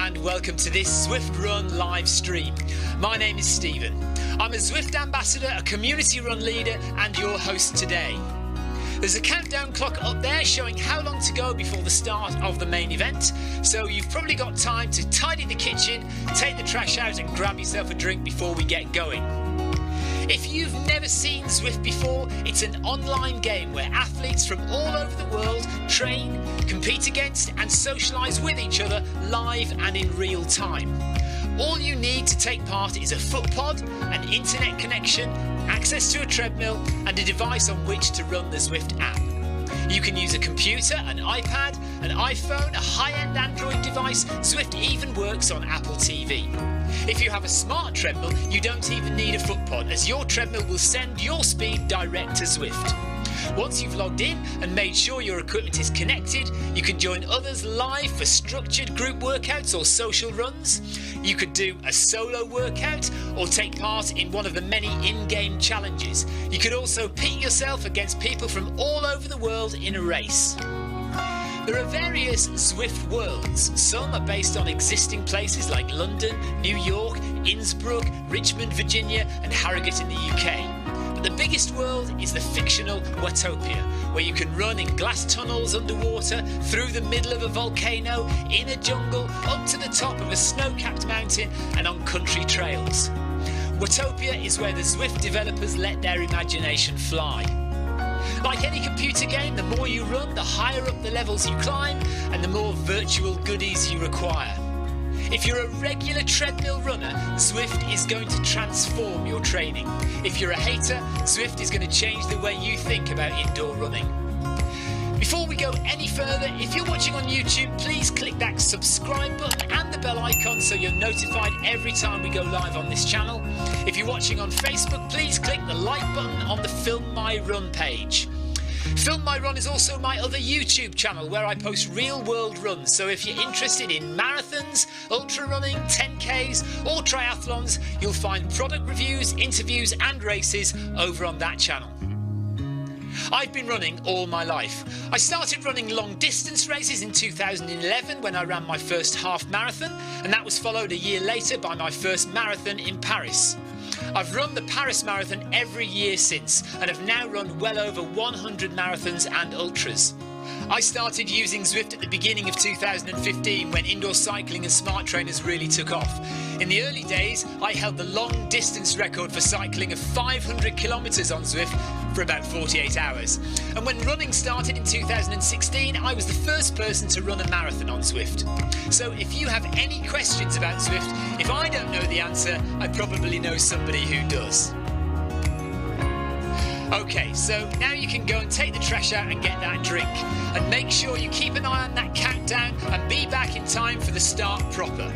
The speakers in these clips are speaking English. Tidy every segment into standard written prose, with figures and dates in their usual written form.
and welcome to this Zwift Run live stream. My name is Stephen. I'm a Zwift ambassador, a community run leader and your host today. There's a countdown clock up there showing how long to go before the start of the main event, so you've probably got time to tidy the kitchen, take the trash out and grab yourself a drink before we get going. If you've never seen Zwift before, it's an online game where athletes from all over the world train, compete against and socialise with each other live and in real time. All you need to take part is a foot pod, an internet connection, access to a treadmill and a device on which to run the Zwift app. You can use a computer, an iPad, an iPhone, a high-end Android device. Zwift even works on Apple TV. If you have a smart treadmill, you don't even need a foot pod, as your treadmill will send your speed direct to Zwift. Once you've logged in and made sure your equipment is connected, you can join others live for structured group workouts or social runs. You could do a solo workout or take part in one of the many in-game challenges. You could also pit yourself against people from all over the world in a race. There are various Zwift worlds. Some are based on existing places like London, New York, Innsbruck, Richmond, Virginia and Harrogate in the UK. But the biggest world is the fictional Watopia, where you can run in glass tunnels underwater, through the middle of a volcano, in a jungle, up to the top of a snow-capped mountain and on country trails. Watopia is where the Zwift developers let their imagination fly. Like any computer game, the more you run, the higher up the levels you climb and the more virtual goodies you require. If you're a regular treadmill runner, Zwift is going to transform your training. If you're a hater, Zwift is going to change the way you think about indoor running. Before we go any further, if you're watching on YouTube, please click that subscribe button and the bell icon so you're notified every time we go live on this channel. If you're watching on Facebook, please click the like button on the Film My Run page. Film My Run is also my other YouTube channel where I post real world runs, so if you're interested in marathons, ultra running, 10Ks or triathlons, you'll find product reviews, interviews and races over on that channel. I've been running all my life. I started running long distance races in 2011 when I ran my first half marathon, and that was followed a year later by my first marathon in Paris. I've run the Paris Marathon every year since and have now run well over 100 marathons and ultras. I started using Zwift at the beginning of 2015 when indoor cycling and smart trainers really took off. In the early days, I held the long distance record for cycling of 500 kilometres on Zwift for about 48 hours. And when running started in 2016, I was the first person to run a marathon on Zwift. So if you have any questions about Zwift, if I don't know the answer, I probably know somebody who does. Okay, so now you can go and take the trash out and get that drink. And make sure you keep an eye on that countdown and be back in time for the start proper.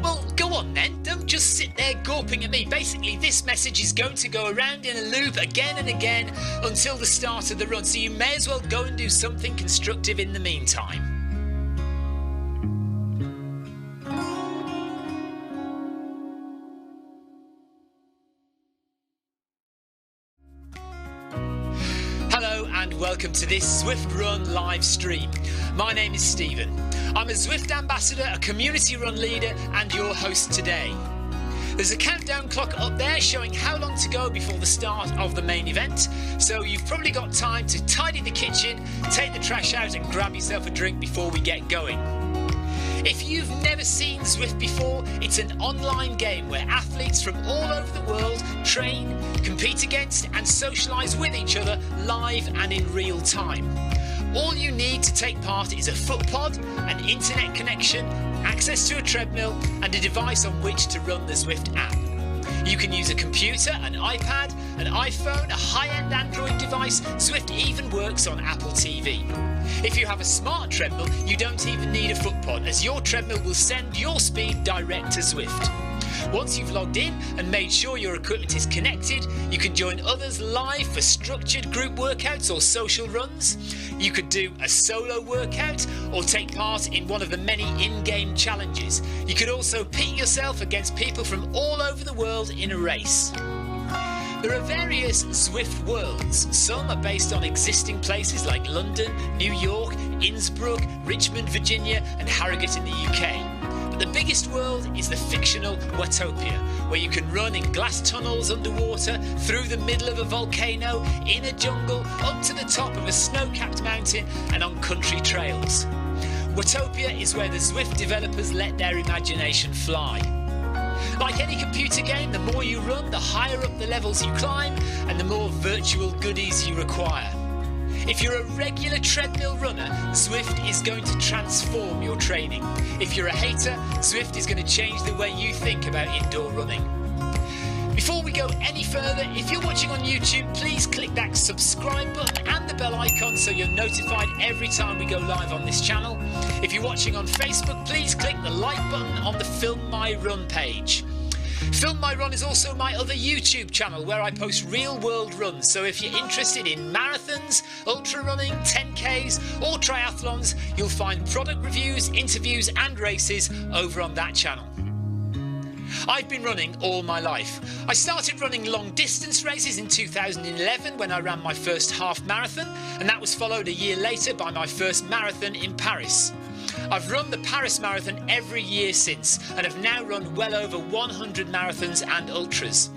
Well, go on then, don't just sit there gawping at me. Basically, this message is going to go around in a loop again and again until the start of the run, so you may as well go and do something constructive in the meantime. And welcome to this Zwift Run live stream. My name is Stephen. I'm a Zwift ambassador, a community run leader and your host today. There's a countdown clock up there showing how long to go before the start of the main event, so you've probably got time to tidy the kitchen, take the trash out and grab yourself a drink before we get going. If you've never seen Zwift before, it's an online game where athletes from all over the world train, compete against and socialise with each other live and in real time. All you need to take part is a foot pod, an internet connection, access to a treadmill and a device on which to run the Zwift app. You can use a computer, an iPad, an iPhone, a high-end Android device. Zwift even works on Apple TV. If you have a smart treadmill, you don't even need a foot pod, as your treadmill will send your speed direct to Zwift. Once you've logged in and made sure your equipment is connected, you can join others live for structured group workouts or social runs. You could do a solo workout or take part in one of the many in-game challenges. You could also pit yourself against people from all over the world in a race. There are various Zwift worlds. Some are based on existing places like London, New York, Innsbruck, Richmond, Virginia and Harrogate in the UK. But the biggest world is the fictional Watopia, where you can run in glass tunnels underwater, through the middle of a volcano, in a jungle, up to the top of a snow-capped mountain and on country trails. Watopia is where the Zwift developers let their imagination fly. Like any computer game, the more you run, the higher up the levels you climb and the more virtual goodies you require. If you're a regular treadmill runner, Zwift is going to transform your training. If you're a hater, Zwift is going to change the way you think about indoor running. Before we go any further, if you're watching on YouTube, please click that subscribe button and the bell icon so you're notified every time we go live on this channel. If you're watching on Facebook, please click the like button on the Film My Run page. Film My Run is also my other YouTube channel where I post real world runs, so if you're interested in marathons, ultra running, 10Ks or triathlons, you'll find product reviews, interviews and races over on that channel. I've been running all my life. I started running long distance races in 2011 when I ran my first half marathon, and that was followed a year later by my first marathon in Paris. I've run the Paris Marathon every year since and have now run well over 100 marathons and ultras.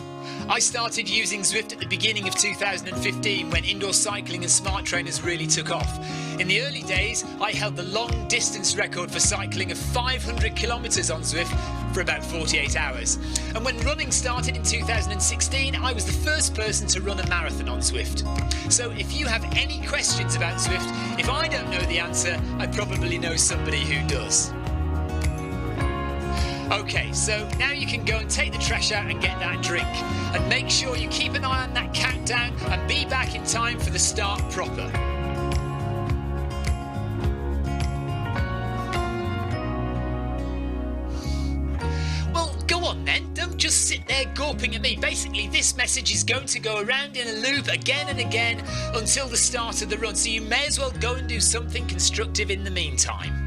I started using Zwift at the beginning of 2015 when indoor cycling and smart trainers really took off. In the early days, I held the long distance record for cycling of 500 kilometres on Zwift for about 48 hours. And when running started in 2016, I was the first person to run a marathon on Zwift. So if you have any questions about Zwift, if I don't know the answer, I probably know somebody who does. Okay, so now you can go and take the trash out and get that drink. And make sure you keep an eye on that countdown and be back in time for the start proper. Well, go on then, don't just sit there gawping at me. Basically, this message is going to go around in a loop again and again until the start of the run, so you may as well go and do something constructive in the meantime.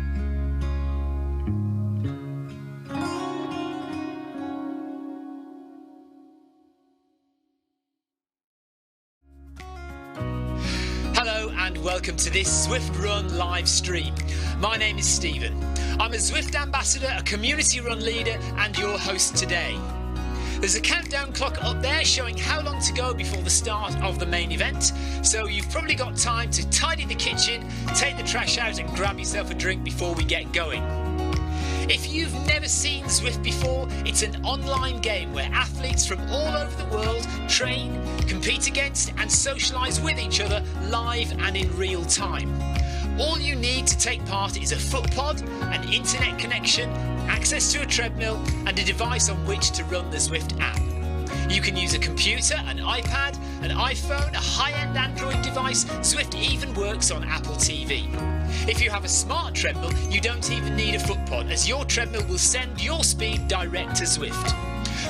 And welcome to this Zwift Run live stream. My name is Stephen. I'm a Zwift ambassador, a community run leader and your host today. There's a countdown clock up there showing how long to go before the start of the main event, so you've probably got time to tidy the kitchen, take the trash out and grab yourself a drink before we get going. If you've never seen Zwift before, it's an online game where athletes from all over the world train, compete against and socialise with each other live and in real time. All you need to take part is a foot pod, an internet connection, access to a treadmill and a device on which to run the Zwift app. You can use a computer, an iPad, an iPhone, a high-end Android device. Zwift even works on Apple TV. If you have a smart treadmill, you don't even need a foot pod, as your treadmill will send your speed direct to Zwift.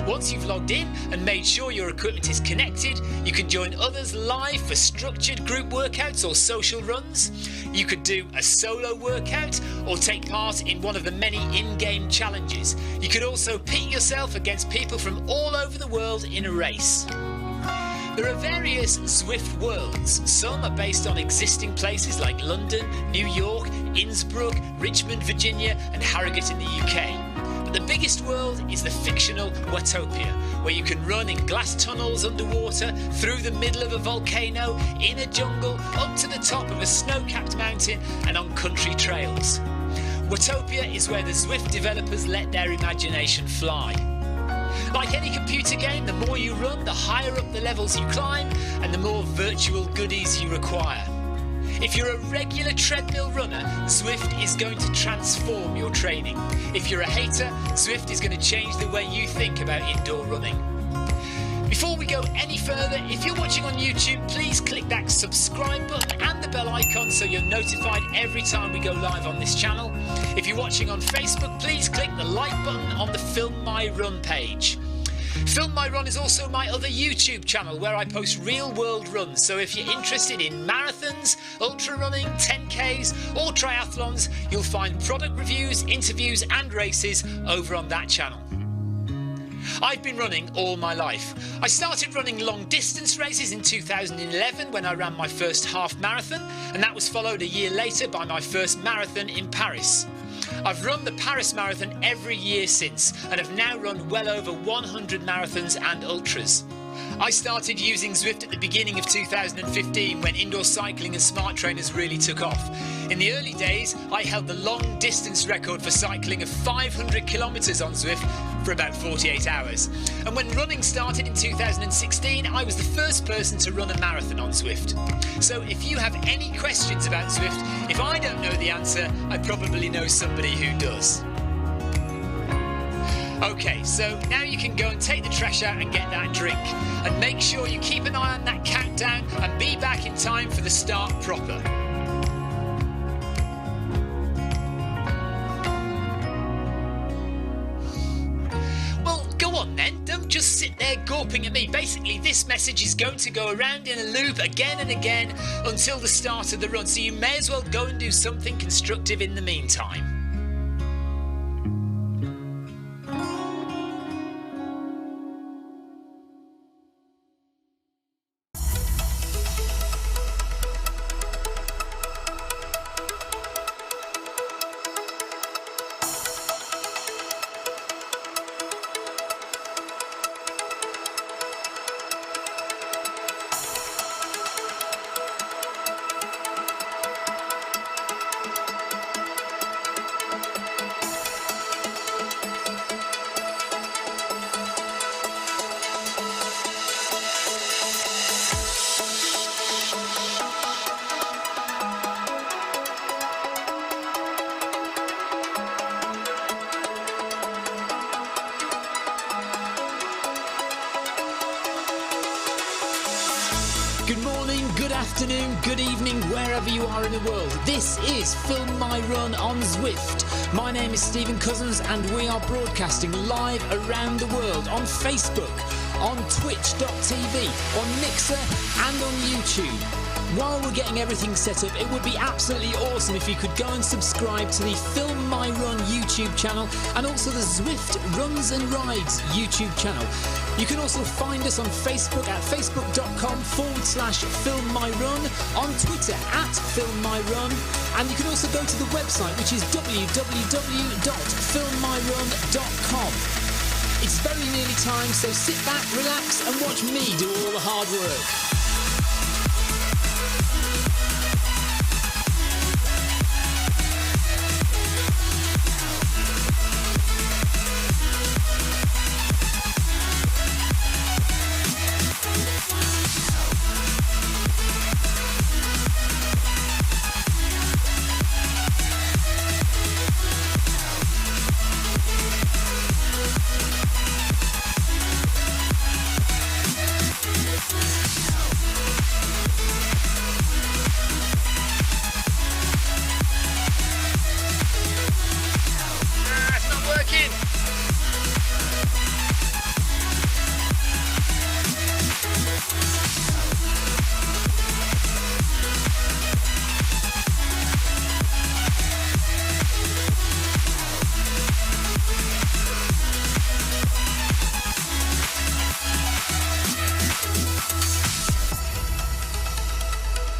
Once you've logged in and made sure your equipment is connected, you can join others live for structured group workouts or social runs. You could do a solo workout or take part in one of the many in-game challenges. You could also pit yourself against people from all over the world in a race. There are various Zwift worlds. Some are based on existing places like London, New York, Innsbruck, Richmond, Virginia and Harrogate in the UK. But the biggest world is the fictional Watopia, where you can run in glass tunnels underwater, through the middle of a volcano, in a jungle, up to the top of a snow-capped mountain and on country trails. Watopia is where the Zwift developers let their imagination fly. Like any computer game, the more you run, the higher up the levels you climb and the more virtual goodies you require. If you're a regular treadmill runner, Zwift is going to transform your training. If you're a hater, Zwift is going to change the way you think about indoor running. Before we go any further, if you're watching on YouTube, please click that subscribe button and the bell icon so you're notified every time we go live on this channel. If you're watching on Facebook, please click the like button on the Film My Run page. Film My Run is also my other YouTube channel where I post real world runs, so if you're interested in marathons, ultra running, 10Ks or triathlons, you'll find product reviews, interviews and races over on that channel. I've been running all my life. I started running long distance races in 2011 when I ran my first half marathon, and that was followed a year later by my first marathon in Paris. I've run the Paris Marathon every year since and have now run well over 100 marathons and ultras. I started using Zwift at the beginning of 2015 when indoor cycling and smart trainers really took off. In the early days, I held the long distance record for cycling of 500 kilometres on Zwift for about 48 hours. And when running started in 2016, I was the first person to run a marathon on Zwift. So if you have any questions about Zwift, if I don't know the answer, I probably know somebody who does. Okay, so now you can go and take the trash out and get that drink. And make sure you keep an eye on that countdown and be back in time for the start proper. Well, go on then, don't just sit there gawping at me. Basically, this message is going to go around in a loop again and again until the start of the run, so you may as well go and do something constructive in the meantime. Good morning, good afternoon, good evening, wherever you are in the world. This is Film My Run on Zwift. My name is Stephen Cousins and we are broadcasting live around the world on Facebook, on twitch.tv, on Mixer and on YouTube. While we're getting everything set up, it would be absolutely awesome if you could go and subscribe to the Film My Run YouTube channel and also the Zwift Runs and Rides YouTube channel. You can also find us on Facebook at facebook.com/FilmMyRun, on Twitter at FilmMyRun, and you can also go to the website, which is www.filmmyrun.com. It's very nearly time, so sit back, relax and watch me do all the hard work.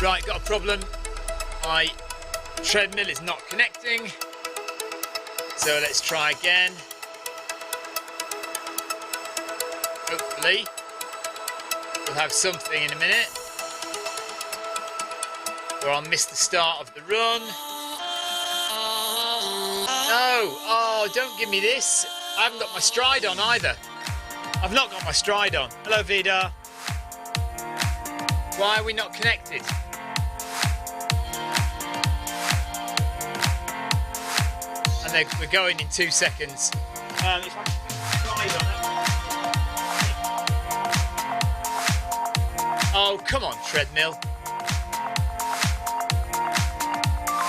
Right, got a problem. My treadmill is not connecting. So let's try again. Hopefully we'll have something in a minute, or I'll miss the start of the run. No! Oh, don't give me this. I haven't got my stride on either. I've not got my stride on. Hello, Vida. Why are we not connected? And we're going in 2 seconds. If I can slide on it. Oh, come on, treadmill.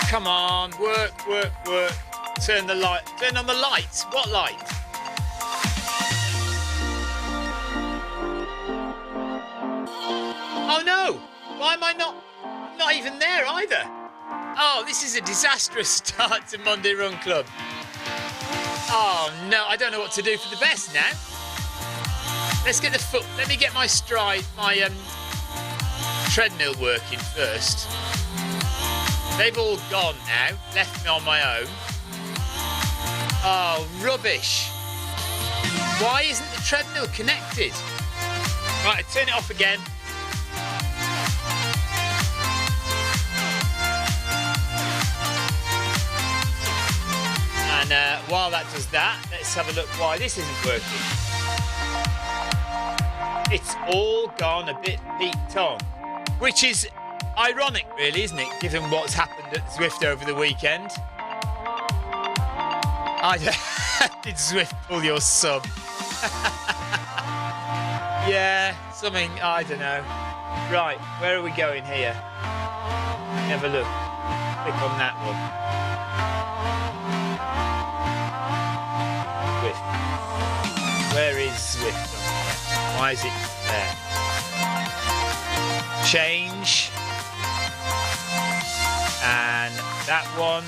Come on, work. Turn the light. Turn on the lights. What light? Oh no! Why am I not even there either? Oh, this is a disastrous start to Monday Run Club. Oh no, I don't know what to do for the best now. let's get the foot. Let me get my treadmill working first. They've all gone now, left me on my own. Oh, rubbish. Why isn't the treadmill connected? Right, turn it off again. And while that does that, let's have a look why this isn't working. It's all gone a bit peaked on, which is ironic, really, isn't it, given what's happened at Zwift over the weekend? Did Zwift pull your sub? Yeah, something, I don't know. Right, where are we going here? Have a look. Click on that one. Zwift. Where is Zwift on here? Why is it there? Change. And that one.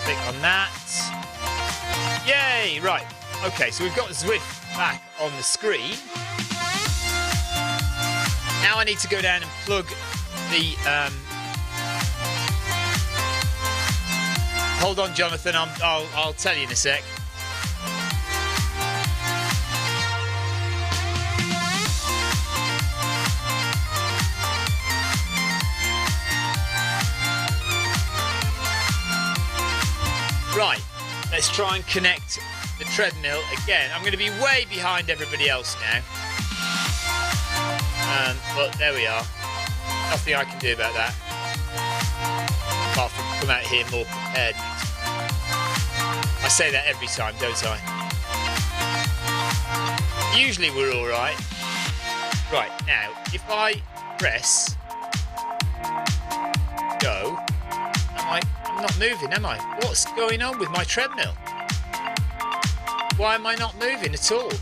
Click on that. Yay! Right. Okay, so we've got Zwift back on the screen. Now I need to go down and plug the... Hold on, Jonathan. I'll tell you in a sec. Right, let's try and connect the treadmill again. I'm going to be way behind everybody else now. But there we are. Nothing I can do about that. Apart from come out here more prepared. I say that every time, don't I? Usually we're all right. Right, now, if I press go, I'm not moving, am I? What's going on with my treadmill? Why am I not moving at all?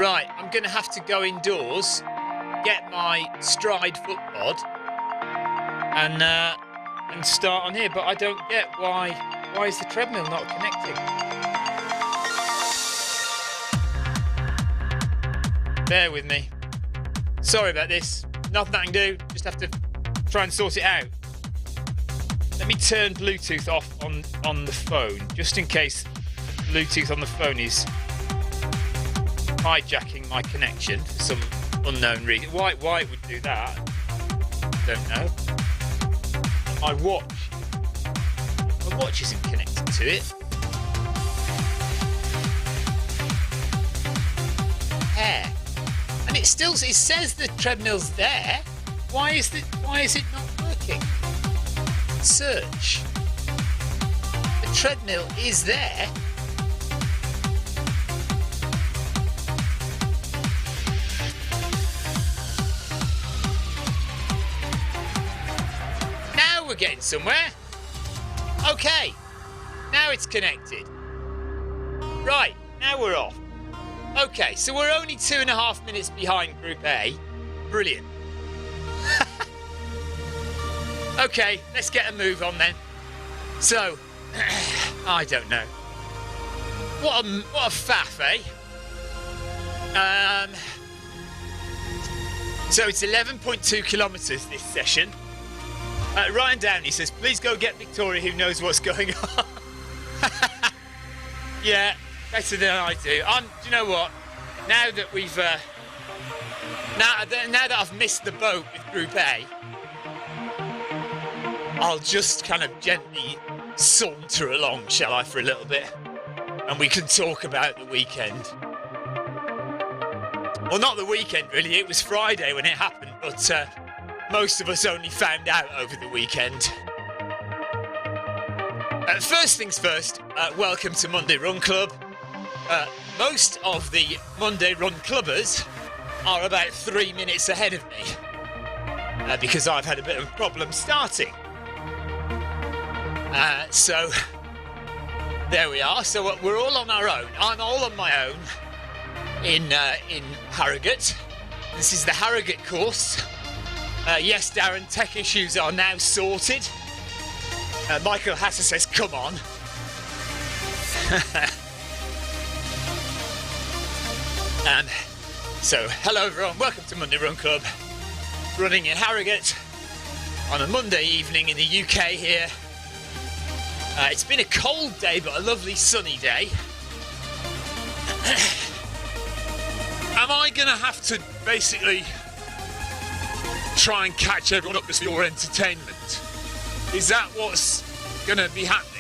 Right, I'm going to have to go indoors, get my Stride foot pod, and start on here. But I don't get why is the treadmill not connecting? Bear with me. Sorry about this. Nothing I can do. Just have to try and sort it out. Let me turn Bluetooth off on the phone, just in case Bluetooth on the phone is hijacking my connection for some unknown reason. Why it would do that, don't know. My watch isn't connected to it. Hair. And it says the treadmill's there. Why is it not working? Search. The treadmill is there. Now we're getting somewhere. Okay. Now it's connected. Right, now we're off. Okay, so we're only 2.5 minutes behind Group A. Brilliant. Okay, let's get a move on then. So, I don't know. What a faff, eh? So it's 11.2 kilometres this session. Ryan Downey says, please go get Victoria, who knows what's going on. Yeah, better than I do. Do you know what? Now that we've now that I've missed the boat with Group A, I'll just kind of gently saunter along, shall I, for a little bit, and we can talk about the weekend. Well, not the weekend really. It was Friday when it happened, but most of us only found out over the weekend. First things first, welcome to Monday Run Club. Most of the Monday Run Clubbers are about 3 minutes ahead of me because I've had a bit of a problem starting. So there we are. So we're all on our own. I'm all on my own in Harrogate. This is the Harrogate course. Yes, Darren, tech issues are now sorted. Michael Hasser says, come on. So hello everyone, welcome to Monday Run Club. Running in Harrogate on a Monday evening in the UK here. It's been a cold day but a lovely sunny day. Am I going to have to basically try and catch everyone up just for your entertainment? Is that what's going to be happening?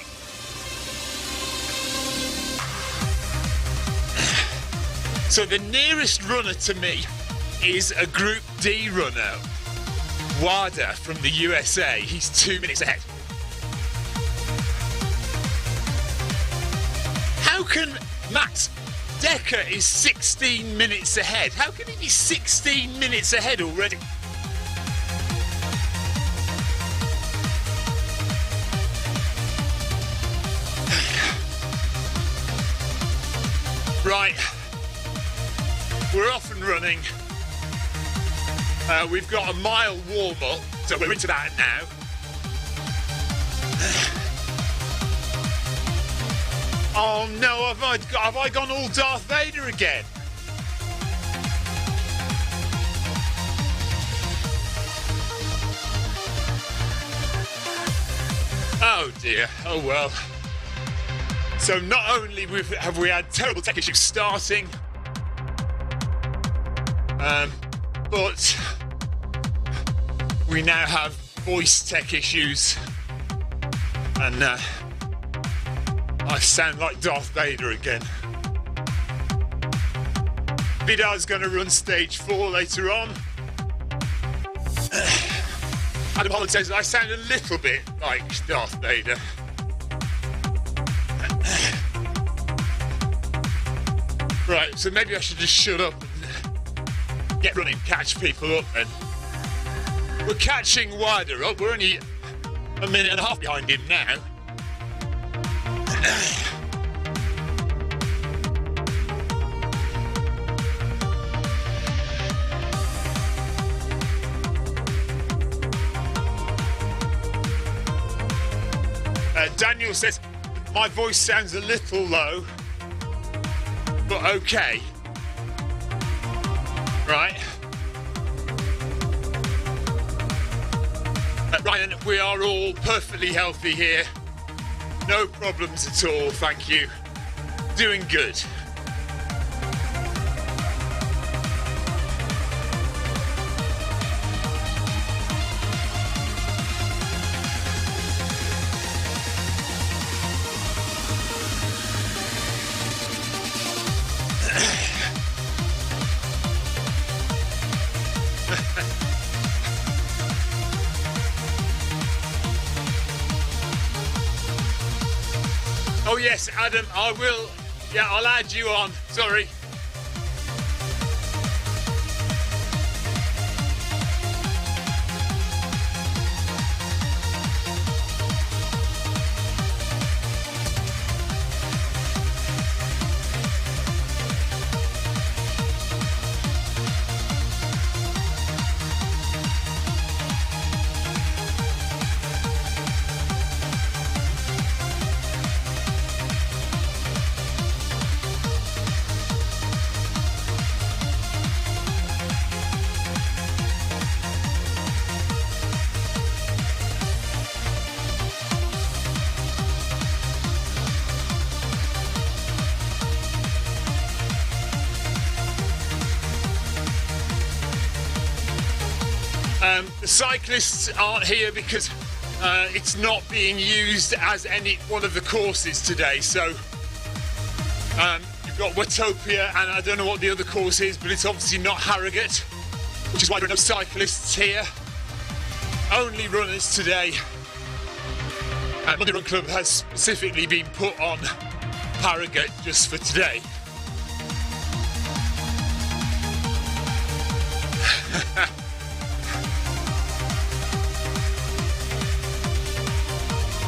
So the nearest runner to me is a Group D runner, Wada from the USA. He's 2 minutes ahead. How can Max Decker is 16 minutes ahead? How can he be 16 minutes ahead already? Right. We're off and running. We've got a mile warm-up, so we're into that now. Oh no, have I gone all Darth Vader again? Oh dear, oh well. So not only have we had terrible tech issues starting, but we now have voice tech issues, and I sound like Darth Vader again. Vidal's going to run stage 4 later on. Adam Holland says I sound a little bit like Darth Vader. Right, so maybe I should just shut up and get running, catch people up, and we're catching Wider up. We're only a minute and a half behind him now. Daniel says my voice sounds a little low, but okay. Right. Ryan, we are all perfectly healthy here. No problems at all, thank you. Doing good. Oh yes, Adam, I will. Yeah, I'll add you on. Sorry. The cyclists aren't here because it's not being used as any one of the courses today. So you've got Watopia, and I don't know what the other course is, but it's obviously not Harrogate, which is why there are no cyclists here. Only runners today. Monday Run Club has specifically been put on Harrogate just for today.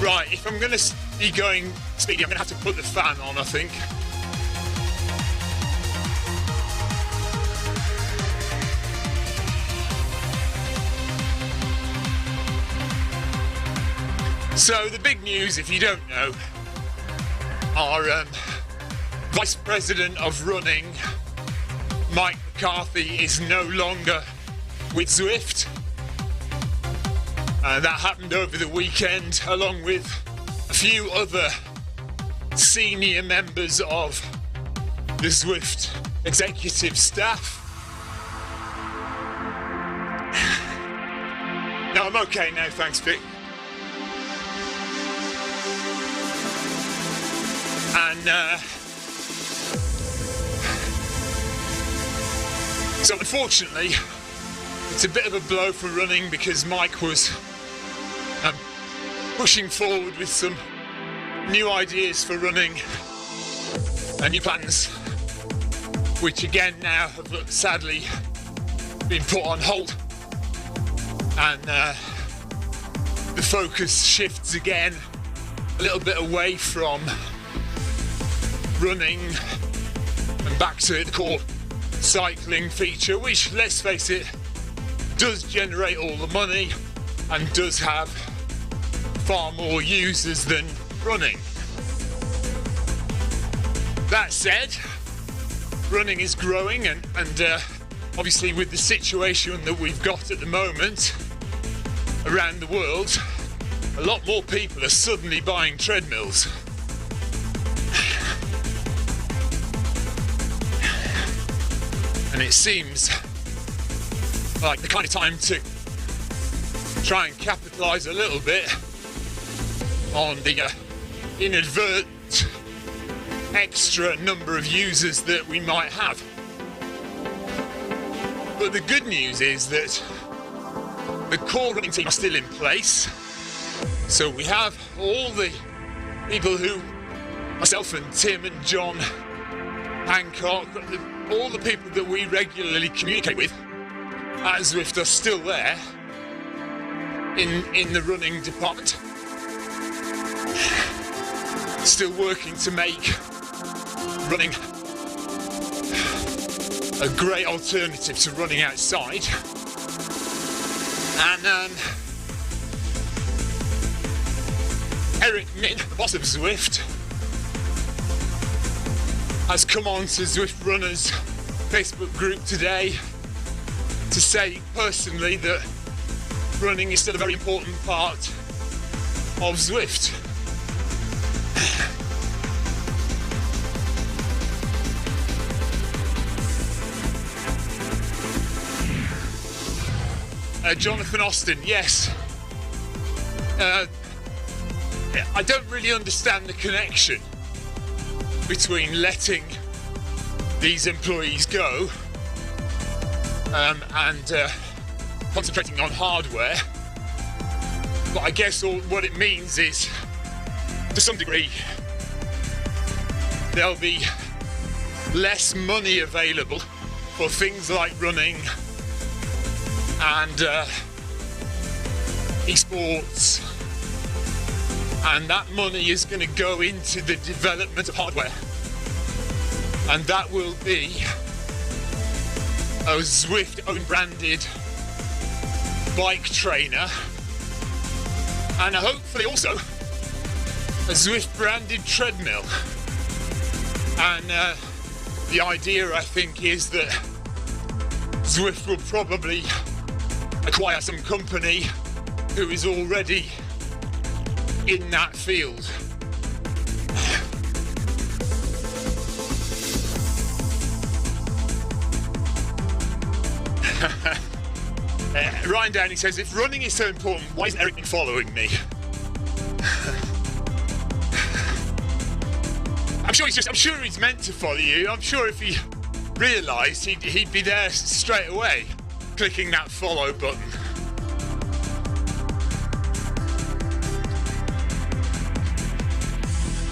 Right, if I'm going to be going speedy, I'm going to have to put the fan on, I think. So the big news, if you don't know, our Vice President of Running, Mike McCarthy is no longer with Zwift. That happened over the weekend, along with a few other senior members of the Zwift executive staff. No, I'm okay now, thanks, Vic. And so unfortunately, it's a bit of a blow for running because Mike was pushing forward with some new ideas for running and new plans, which again now have sadly been put on hold. And the focus shifts again a little bit away from running and back to the core cycling feature, which, let's face it, does generate all the money and does have far more users than running. That said, running is growing and obviously with the situation that we've got at the moment around the world, a lot more people are suddenly buying treadmills. And it seems like the kind of time to try and capitalise a little bit on the inadvertent extra number of users that we might have. But the good news is that the core running team are still in place. So we have all the people who, myself and Tim and John Hancock, all the people that we regularly communicate with at Zwift are still there in the running department, still working to make running a great alternative to running outside. And Eric Min, the boss of Zwift, has come on to Zwift Runners Facebook group today to say personally that running is still a very important part of Zwift. Jonathan Austin, yes. I don't really understand the connection between letting these employees go and concentrating on hardware. But I guess what it means is, to some degree, there'll be less money available for things like running and esports, and that money is going to go into the development of hardware, and that will be a Zwift own branded bike trainer, and hopefully also a Zwift branded treadmill. And the idea, I think, is that Zwift will probably acquire some company who is already in that field. Ryan Downey says, if running is so important, why is Eric following me? I'm sure he's meant to follow you. I'm sure if he realised, he'd be there straight away, clicking that follow button.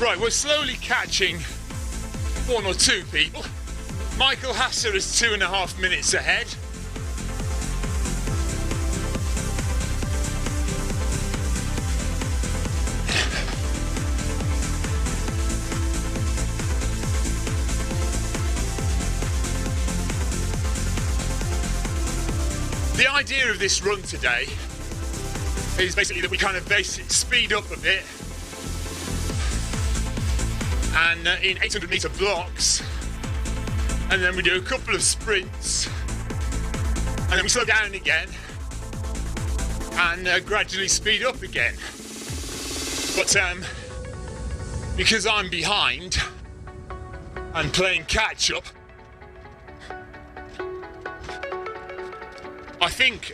Right, we're slowly catching one or two people. Michael Hasser is 2.5 minutes ahead. The idea of this run today is basically that we kind of speed up a bit, and in 800 metre blocks and then we do a couple of sprints, and then we slow down again and gradually speed up again. But because I'm behind and playing catch up, I think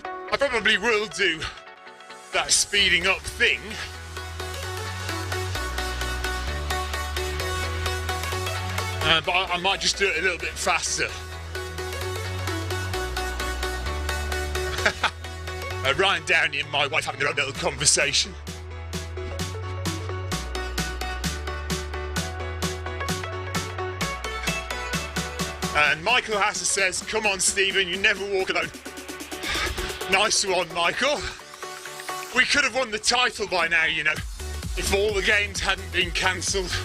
I probably will do that speeding up thing. But I might just do it a little bit faster. Ryan Downey and my wife having their own little conversation. And Michael Hasser says, "Come on, Stephen, you never walk alone." Nice one, Michael. We could have won the title by now, you know, if all the games hadn't been cancelled.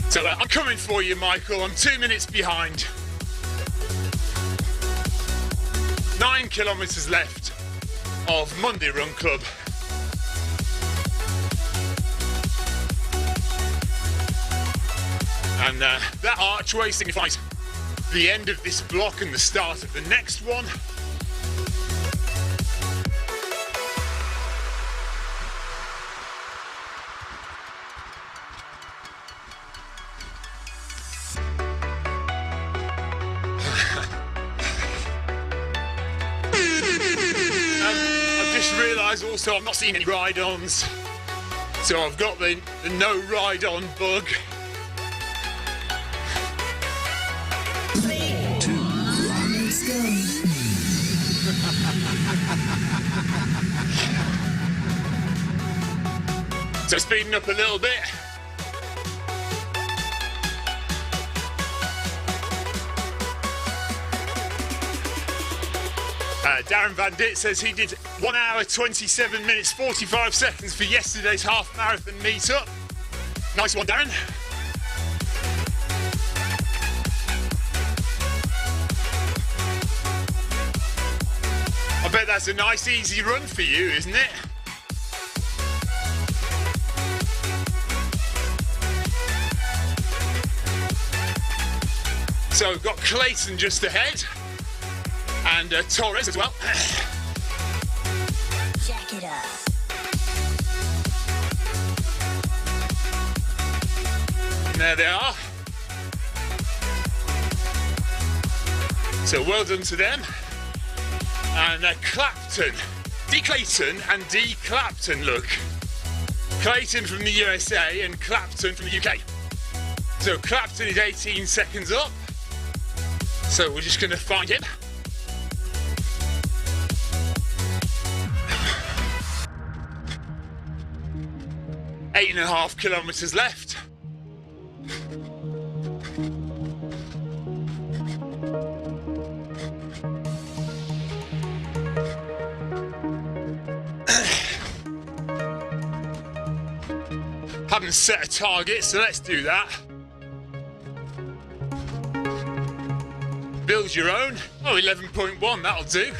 So I'm coming for you, Michael. I'm 2 minutes behind. 9 kilometres left of Monday Run Club. And that archway signifies the end of this block and the start of the next one. I've just realised also I'm not seeing any ride-ons, so I've got the no ride-on bug. 3, 2, 1, let's go. So speeding up a little bit. Darren Van Dit says he did 1 hour 27 minutes 45 seconds for yesterday's half marathon meetup. Nice one, Darren. I bet that's a nice easy run for you, isn't it? So we've got Clayton just ahead, and Torres as well. Jack it up. And there they are. So well done to them. And Clapton, D Clayton and D Clapton, look. Clayton from the USA and Clapton from the UK. So Clapton is 18 seconds up. So we're just going to find him. Eight and a half kilometres left. Haven't set a target, so let's do that. Build your own. Oh, 11.1, that'll do.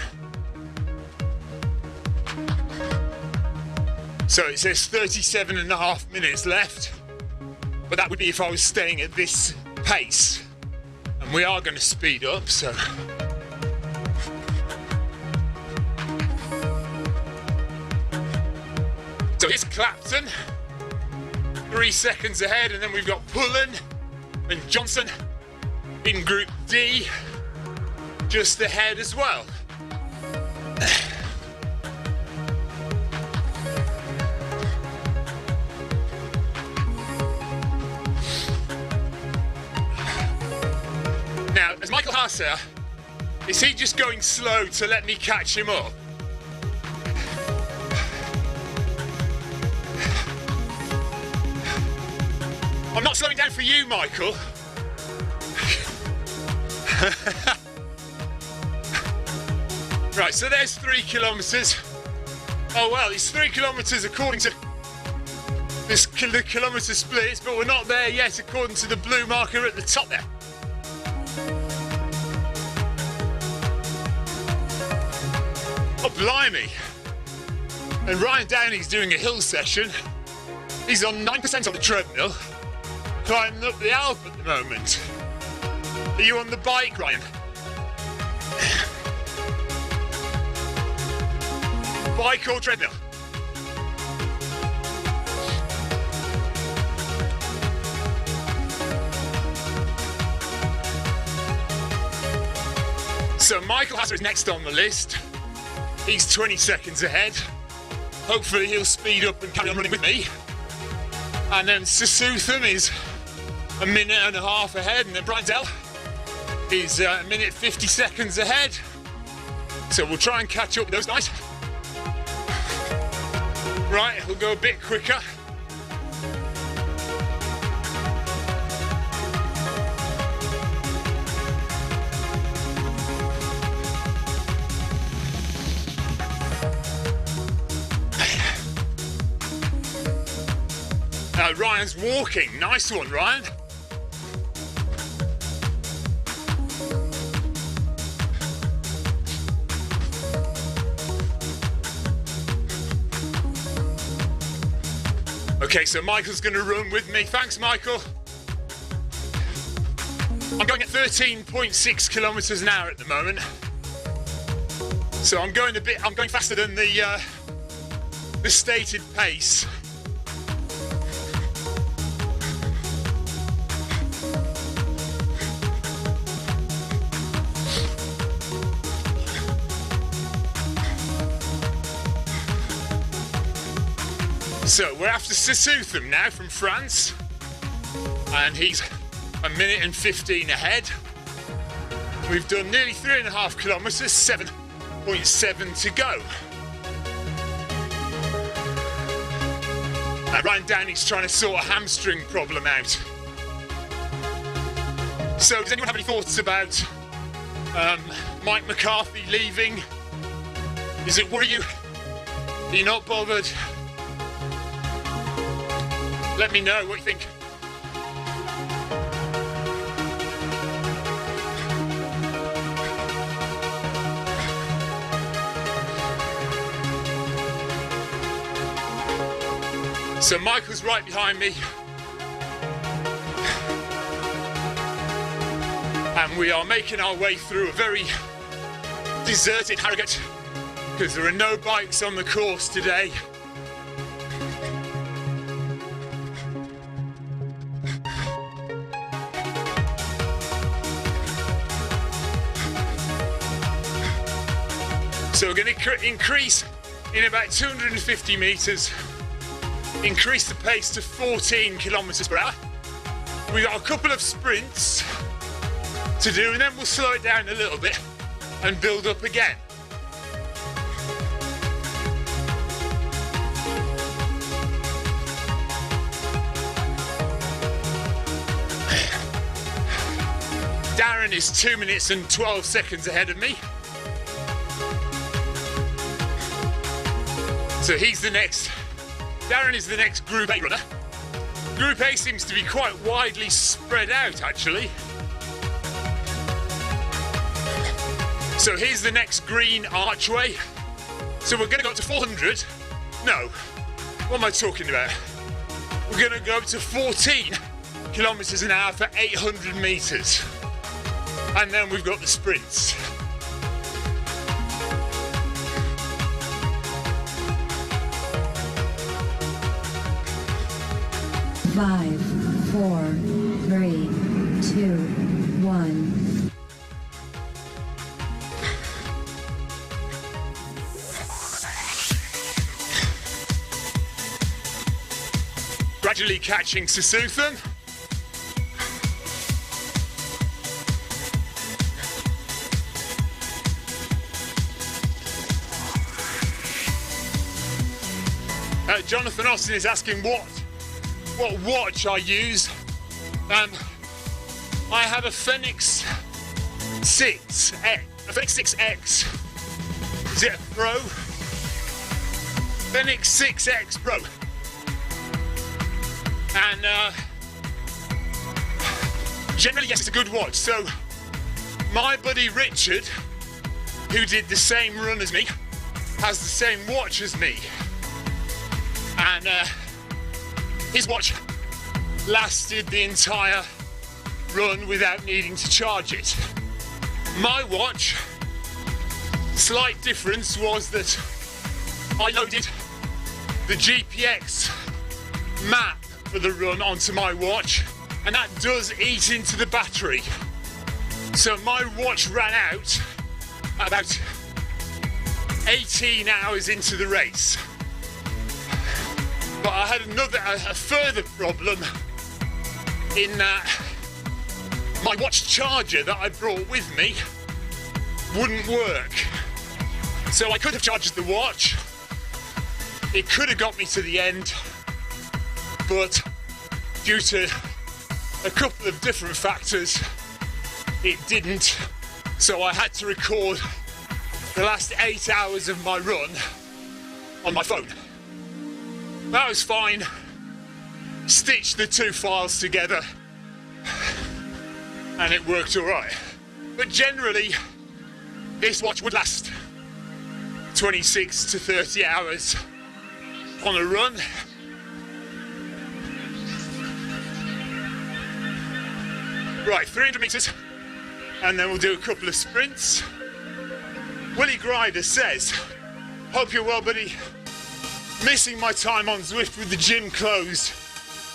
So it says 37 and a half minutes left, but that would be if I was staying at this pace. And we are going to speed up, so. So it's Clapton, 3 seconds ahead, and then we've got Pullen and Johnson in Group D, just ahead as well. Now, as Michael Hasser, is he just going slow to let me catch him up? I'm not slowing down for you, Michael. Right, so there's 3 kilometres. Oh well, it's 3 kilometres according to this the kilometre splits, but we're not there yet according to the blue marker at the top there. Oh, blimey. And Ryan Downey's doing a hill session. He's on 9% on the treadmill. climbing up the Alp at the moment. Are you on the bike, Ryan? Bike or treadmill? So Michael Hasser is next on the list. He's 20 seconds ahead. Hopefully he'll speed up and carry on running with me. And then Sasutham is a minute and a half ahead, and then Brian Dell is a minute 50 seconds ahead. So we'll try and catch up with those guys. Right, we'll go a bit quicker. Ryan's walking. Nice one, Ryan. Okay, so Michael's going to run with me. Thanks, Michael. I'm going at 13.6 kilometres an hour at the moment. So I'm going faster than the stated pace. So we're after Sasutham now from France, and he's a minute and 15 ahead. We've done nearly 3.5 kilometres, 7.7 to go. Ryan Downey's trying to sort a hamstring problem out. So does anyone have any thoughts about Mike McCarthy leaving? Does it worry you? Are you not bothered? Let me know what you think. So Michael's right behind me. And we are making our way through a very deserted Harrogate because there are no bikes on the course today. So we're going to increase in about 250 metres, increase the pace to 14 kilometres per hour. We've got a couple of sprints to do, and then we'll slow it down a little bit and build up again. Darren is 2 minutes and 12 seconds ahead of me. So he's the next. Darren is the next Group A runner. Group A seems to be quite widely spread out, actually. So here's the next green archway. So we're going to go up to 400. No, what am I talking about? We're going to go up to 14 kilometres an hour for 800 metres. And then we've got the sprints. Five, 4, 3, 2, 1. Gradually catching Sasutham. Jonathan Austin is asking what watch I use. I have a Fenix 6X. A Fenix 6X. Is it a Pro? Fenix 6X Pro. And generally, yes, it's a good watch. So my buddy Richard, who did the same run as me, has the same watch as me. And his watch lasted the entire run without needing to charge it. My watch, slight difference was that I loaded the GPX map for the run onto my watch, and that does eat into the battery. So my watch ran out about 18 hours into the race. But I had a further problem in that my watch charger that I brought with me wouldn't work. So I could have charged the watch, it could have got me to the end, but due to a couple of different factors, it didn't. So I had to record the last 8 hours of my run on my phone. That was fine. Stitched the two files together and it worked all right. But generally, this watch would last 26 to 30 hours on a run. Right, 300 metres, and then we'll do a couple of sprints. Willie Grider says, hope you're well, buddy. Missing my time on Zwift with the gym closed,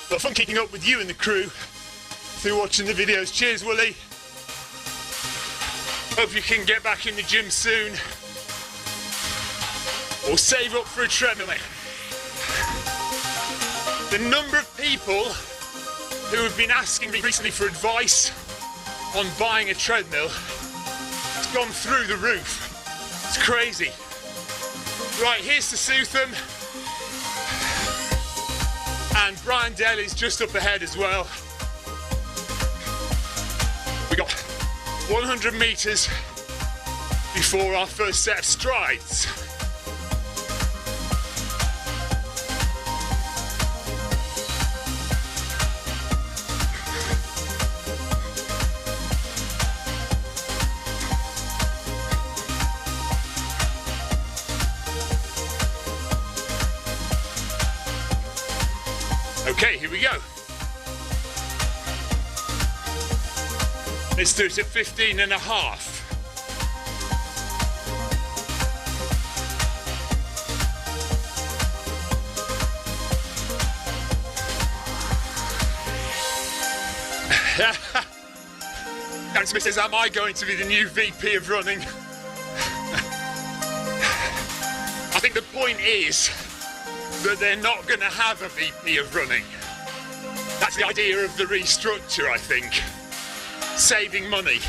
but fun keeping up with you and the crew through watching the videos. Cheers, Willie. Hope you can get back in the gym soon, or save up for a treadmill, mate. The number of people who have been asking me recently for advice on buying a treadmill has gone through the roof. It's crazy. Right, here's to Sootham. And Brian Dell is just up ahead as well. We got 100 metres before our first set of strides. Okay, here we go. Let's do it at 15 and a half. Dan Smith says, am I going to be the new VP of running? I think the point is that they're not going to have a VP of running. That's the idea of the restructure, I think. Saving money.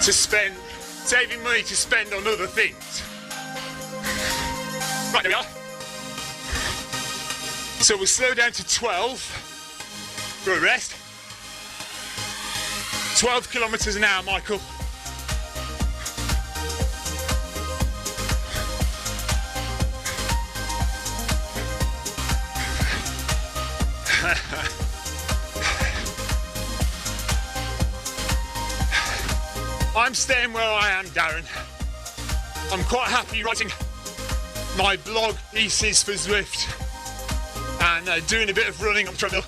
Saving money to spend on other things. Right, there we are. So we'll slow down to 12 for a rest. 12 kilometres an hour, Michael. I'm staying where I am, Darren. I'm quite happy writing my blog pieces for Zwift and doing a bit of running on the treadmill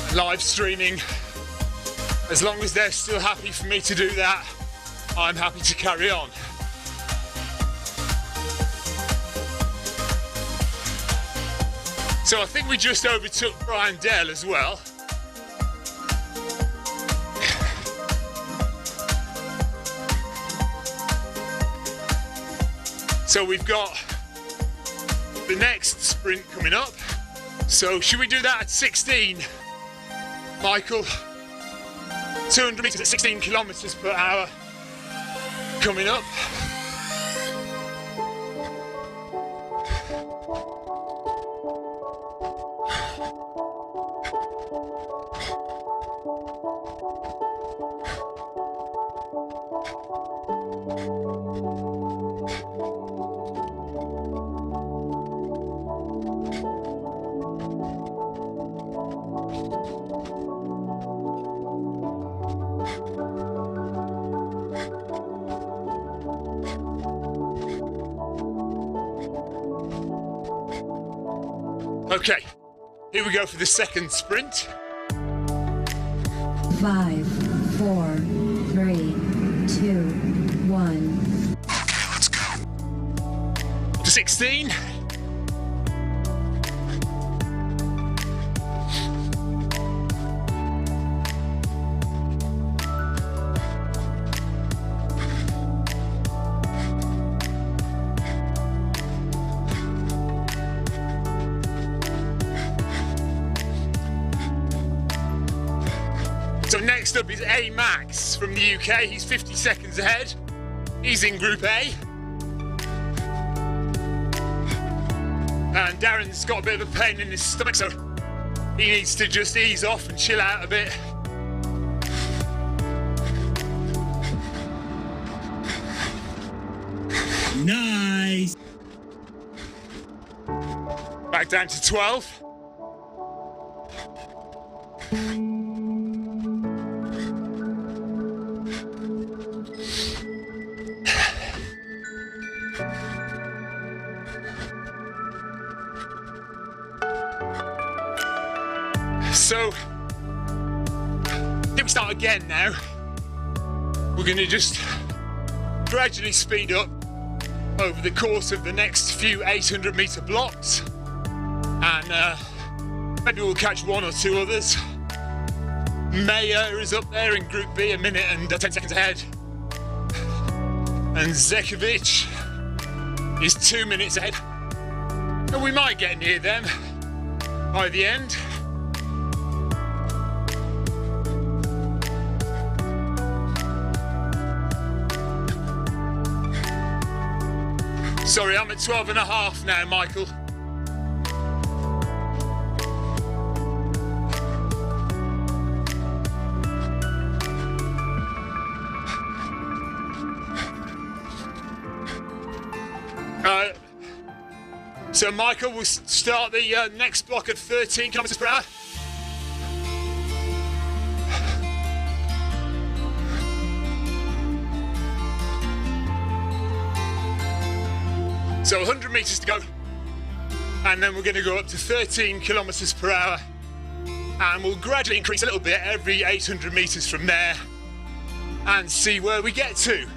and live streaming. As long as they're still happy for me to do that, I'm happy to carry on. So I think we just overtook Brian Dell as well. So we've got the next sprint coming up. So should we do that at 16, Michael? 200 metres at 16 kilometres per hour coming up. Okay, here we go for the second sprint. 5, 4, 3, 2, 1. Okay, let's go. Up to 16. So next up is A Max from the UK. He's 50 seconds ahead. He's in Group A. And Darren's got a bit of a pain in his stomach, so he needs to just ease off and chill out a bit. Nice. Back down to 12. So, here we start again now. We're going to just gradually speed up over the course of the next few 800 metre blocks. And maybe we'll catch one or two others. Maya is up there in Group B, a minute and 10 seconds ahead. And Zekovic is 2 minutes ahead. And we might get near them by the end. Sorry, I'm at 12.5 now, Michael. So Michael will start the next block at 13 kilometres per hour. So 100 metres to go, and then we're going to go up to 13 kilometres per hour, and we'll gradually increase a little bit every 800 metres from there and see where we get to.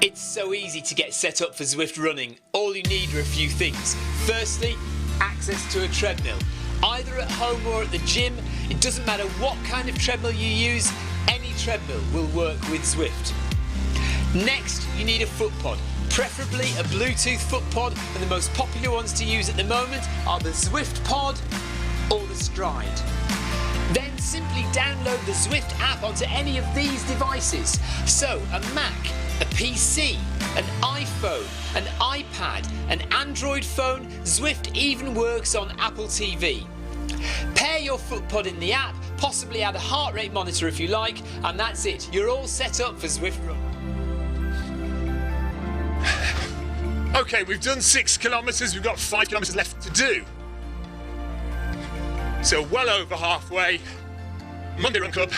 It's so easy to get set up for Zwift running. All you need are a few things. Firstly, access to a treadmill. Either at home or at the gym, it doesn't matter what kind of treadmill you use, any treadmill will work with Zwift. Next, you need a foot pod, preferably a Bluetooth foot pod, and the most popular ones to use at the moment are the Zwift Pod or the Stride. Then simply download the Zwift app onto any of these devices. So a Mac, a PC, an iPhone, an iPad, an Android phone, Zwift even works on Apple TV. Pair your footpod in the app, possibly add a heart rate monitor if you like, and that's it. You're all set up for Zwift Run. Okay, we've done 6 kilometres, we've got 5 kilometres left to do. So well over halfway. Monday Run Club.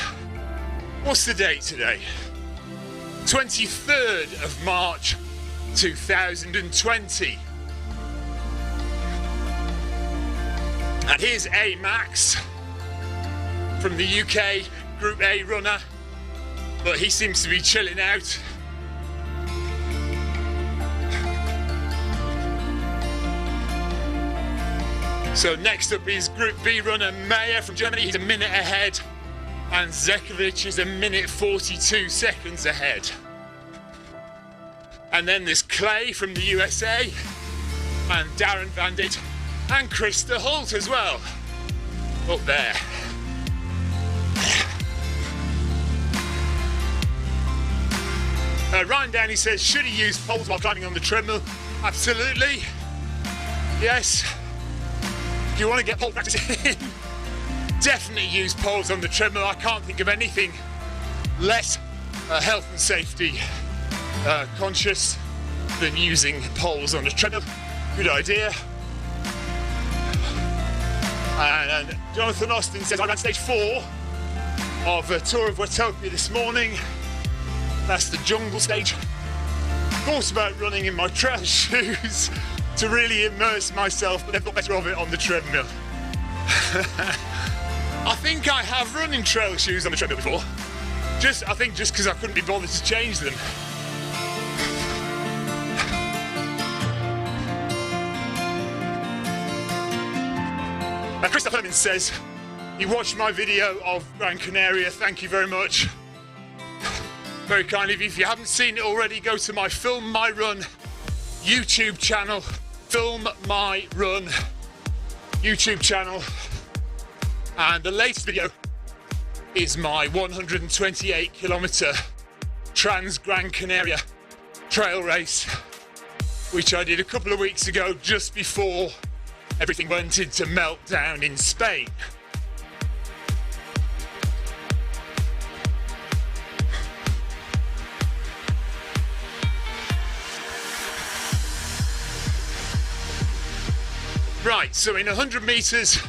What's the date today? 23rd of March 2020. And here's A Max from the UK Group A runner, but he seems to be chilling out. So next up is Group B runner Meyer from Germany. He's a minute ahead, and Zekovic is a minute 42 seconds ahead. And then there's Clay from the USA, and Darren Vandit, and Krista Holt as well, up there. Ryan Downey says, should he use poles while climbing on the treadmill? Absolutely. Yes. If you want to get pole practice in, definitely use poles on the treadmill. I can't think of anything less health and safety conscious than using poles on a treadmill. Good idea. And Jonathan Austin says, I ran stage 4 of a tour of Watopia this morning. That's the jungle stage. Thought about running in my trail shoes to really immerse myself, but I've got better of it on the treadmill. I think I have run in trail shoes on the treadmill before. I think just because I couldn't be bothered to change them. Christoph Herman says he watched my video of Gran Canaria. Thank you very much. Very kind of you. If you haven't seen it already, go to my Film My Run YouTube channel. Film My Run YouTube channel. And the latest video is my 128 kilometre Trans Gran Canaria trail race, which I did a couple of weeks ago just before everything went into meltdown in Spain. Right, so in 100 metres,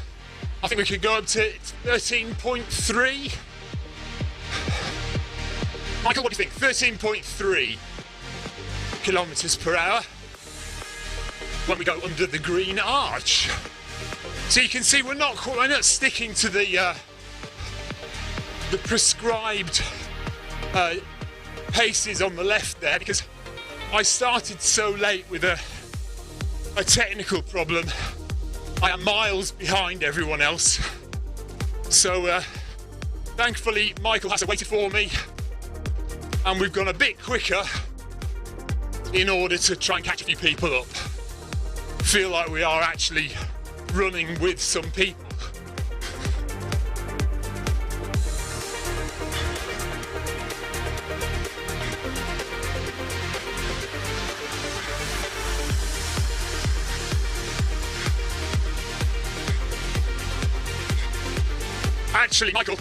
I think we could go up to 13.3. Michael, what do you think? 13.3 kilometres per hour when we go under the green arch. So you can see we're not sticking to the prescribed paces on the left there, because I started so late with a technical problem. I am miles behind everyone else. So thankfully Michael has waited for me, and we've gone a bit quicker in order to try and catch a few people up. Feel like we are actually running with some people. Actually, Michael,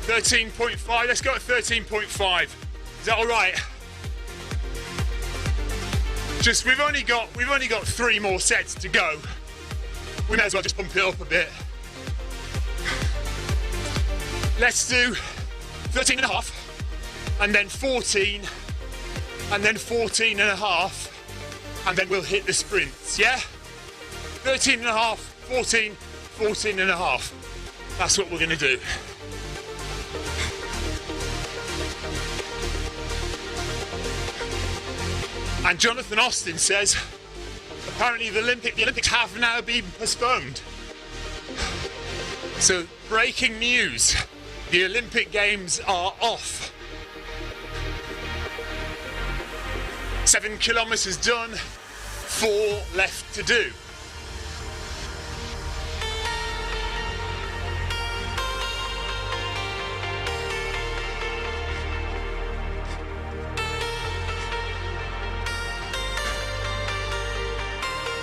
13.5. Let's go at 13.5. Is that all right? We've only got 3 more sets to go. We may as well just pump it up a bit. Let's do 13.5, and then 14, and then 14.5, and then we'll hit the sprints. Yeah? 13.5, 14, 14.5. That's what we're going to do. And Jonathan Austin says, apparently the Olympics have now been postponed. So, breaking news, the Olympic Games are off. 7 kilometres done, 4 left to do.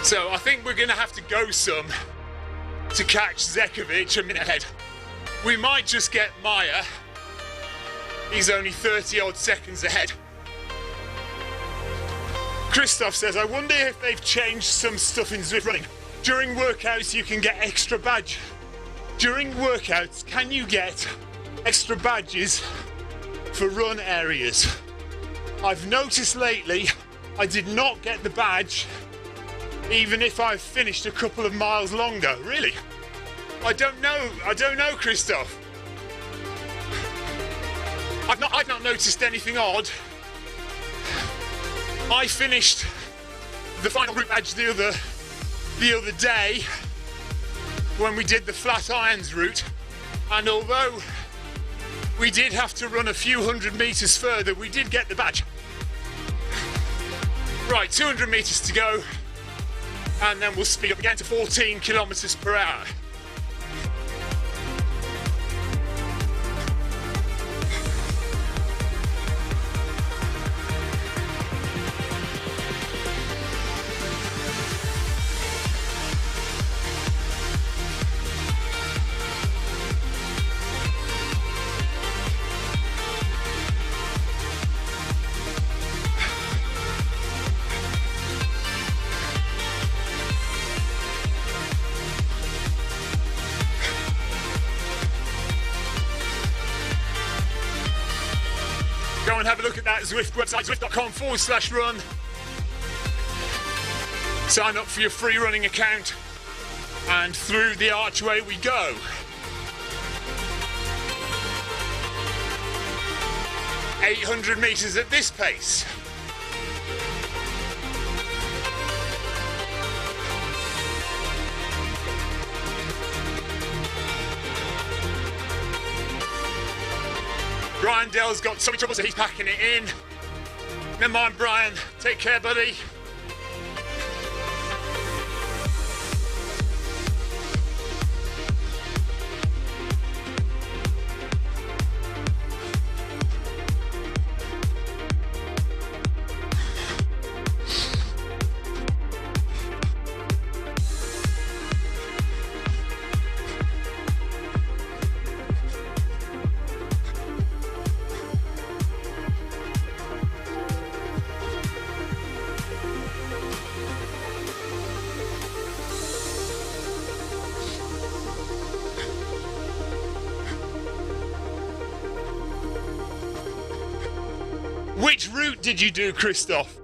So I think we're going to have to go some to catch Zekovic a minute ahead. We might just get Meyer. He's only 30 odd seconds ahead. Christoph says, I wonder if they've changed some stuff in Zwift Running. During workouts you can get extra badge. During workouts, can you get extra badges for run areas? I've noticed lately I did not get the badge even if I've finished a couple of miles longer. Really? I don't know, Christoph. I've not noticed anything odd. I finished the final route badge the other day when we did the Flat Irons route, and although we did have to run a few hundred metres further, we did get the badge. Right, 200 metres to go, and then we'll speed up again to 14 kilometres per hour. Go and have a look at that Zwift website, zwift.com/run. Sign up for your free running account, and through the archway we go. "800 metres at this pace. Brian Dell's got tummy trouble, so he's packing it in. Never mind, Brian. Take care, buddy. Which route did you do, Christoph?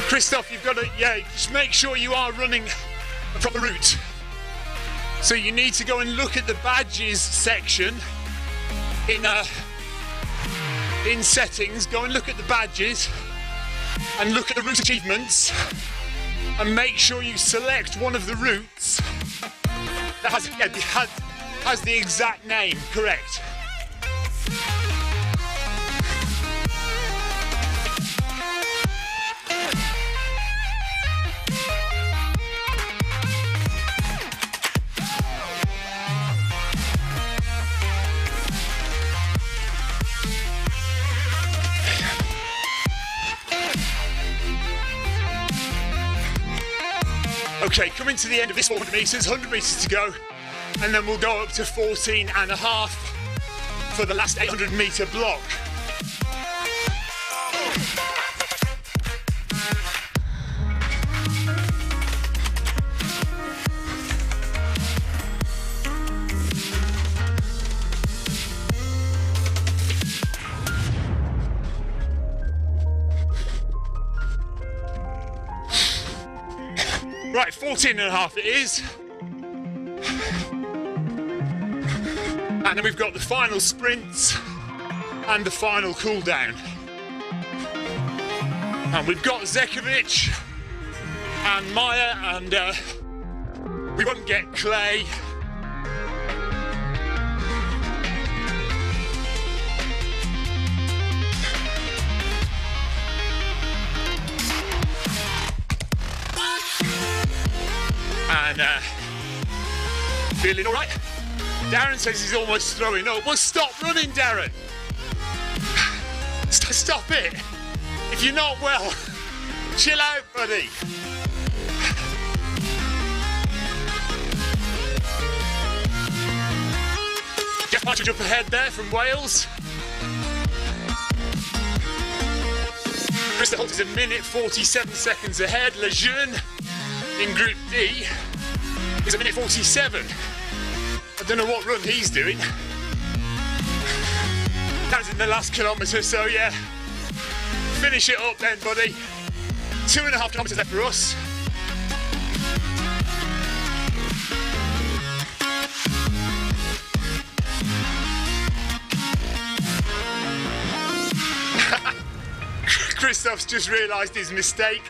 Christoph, you've got to, just make sure you are running a proper route. So you need to go and look at the badges section in settings. Go and look at the badges and look at the route achievements and make sure you select one of the routes that has the exact name correct. Okay, coming to the end of this 400 metres, 100 metres to go, and then we'll go up to 14.5 for the last 800 metre block. Right, 14.5 it is. And then we've got the final sprints and the final cool down. And we've got Zekovic and Maya, and we won't get Clay. And feeling all right? Darren says he's almost throwing up. Well, stop running, Darren. Stop it. If you're not well, chill out, buddy. Jeff Partridge up ahead there from Wales. Krista Holt is 1 minute 47 seconds ahead. Lejeune in Group D is 1 minute 47. I don't know what run he's doing. That was in the last kilometre, so yeah. Finish it up then, buddy. 2.5 kilometres left for us. Christoph's just realised his mistake.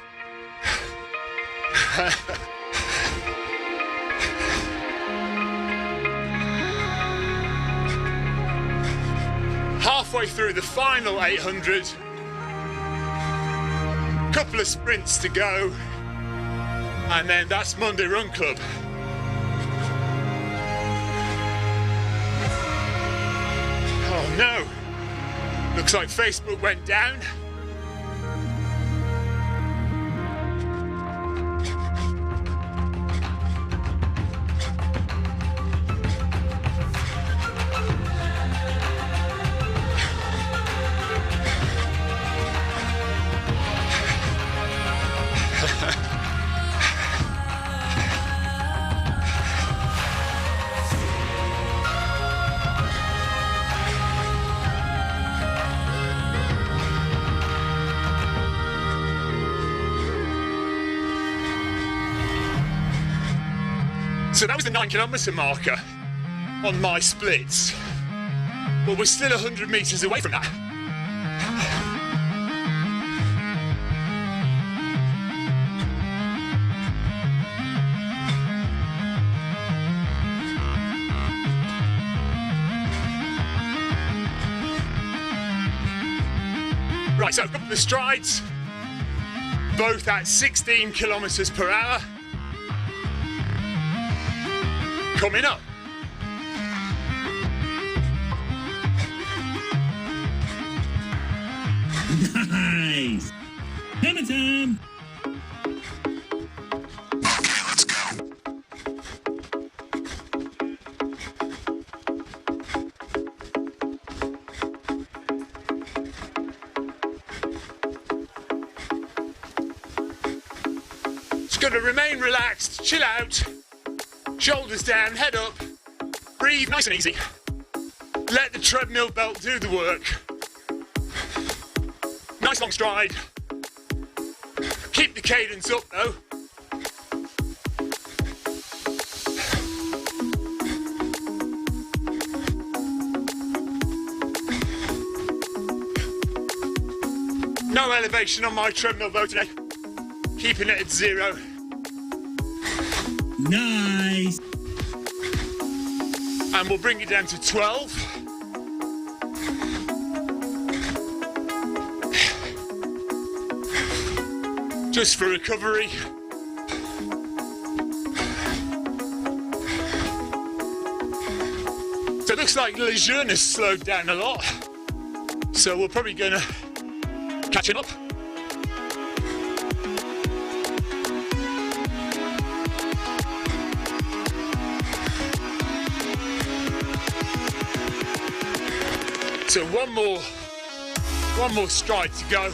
Halfway through the final 800, couple of sprints to go, and then that's Monday Run Club. Oh no, looks like Facebook went down. So that was the 9 kilometre marker on my splits, but we're still 100 metres away from that. Right, so a couple of strides, both at 16 kilometres per hour. Coming up. Nice. Hammer time. Okay, let's go. Just got to remain relaxed, chill out. Shoulders down, head up, breathe nice and easy. Let the treadmill belt do the work. Nice long stride. Keep the cadence up though. No elevation on my treadmill though today. Keeping it at 0. Nice. And we'll bring it down to 12. Just for recovery. So it looks like Lejeune has slowed down a lot. So we're probably going to catch him up. So one more stride to go.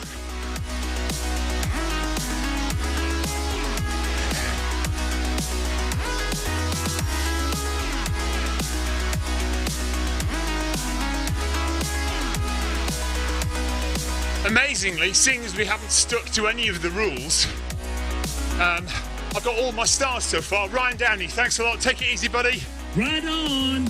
Amazingly, seeing as we haven't stuck to any of the rules, I've got all my stars so far. Ryan Downey, thanks a lot. Take it easy, buddy. Right on.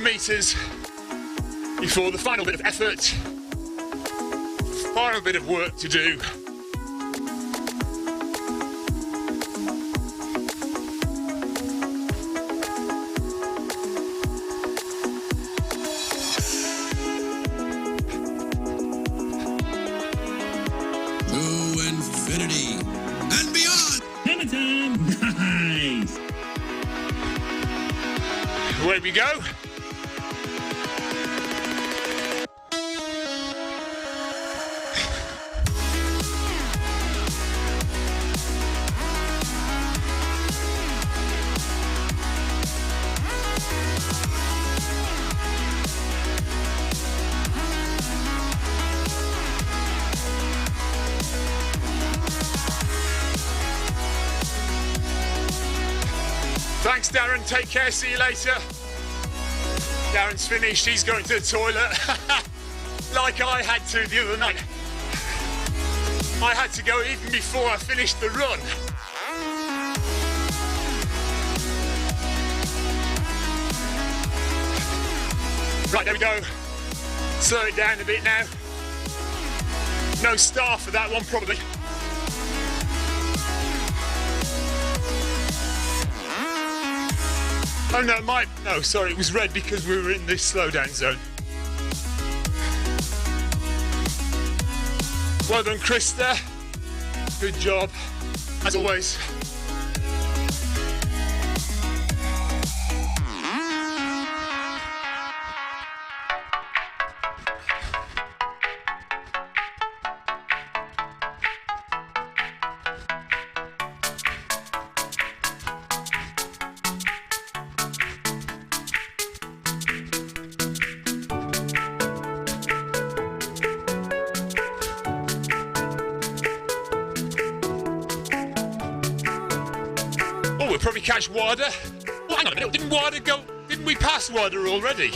Meters before the final bit of effort, final bit of work to do. To infinity and beyond. Hammer time. Nice. Away we go. Darren, take care, see you later. Darren's finished, he's going to the toilet. Like I had to the other night. I had to go even before I finished the run. Right, there we go. Slow it down a bit now. No star for that one, probably. Oh no, sorry, it was red because we were in this slowdown zone. Well done, Krista. Good job, as always. We'll probably catch Wada. Oh, hang on a minute, didn't we pass Wada already?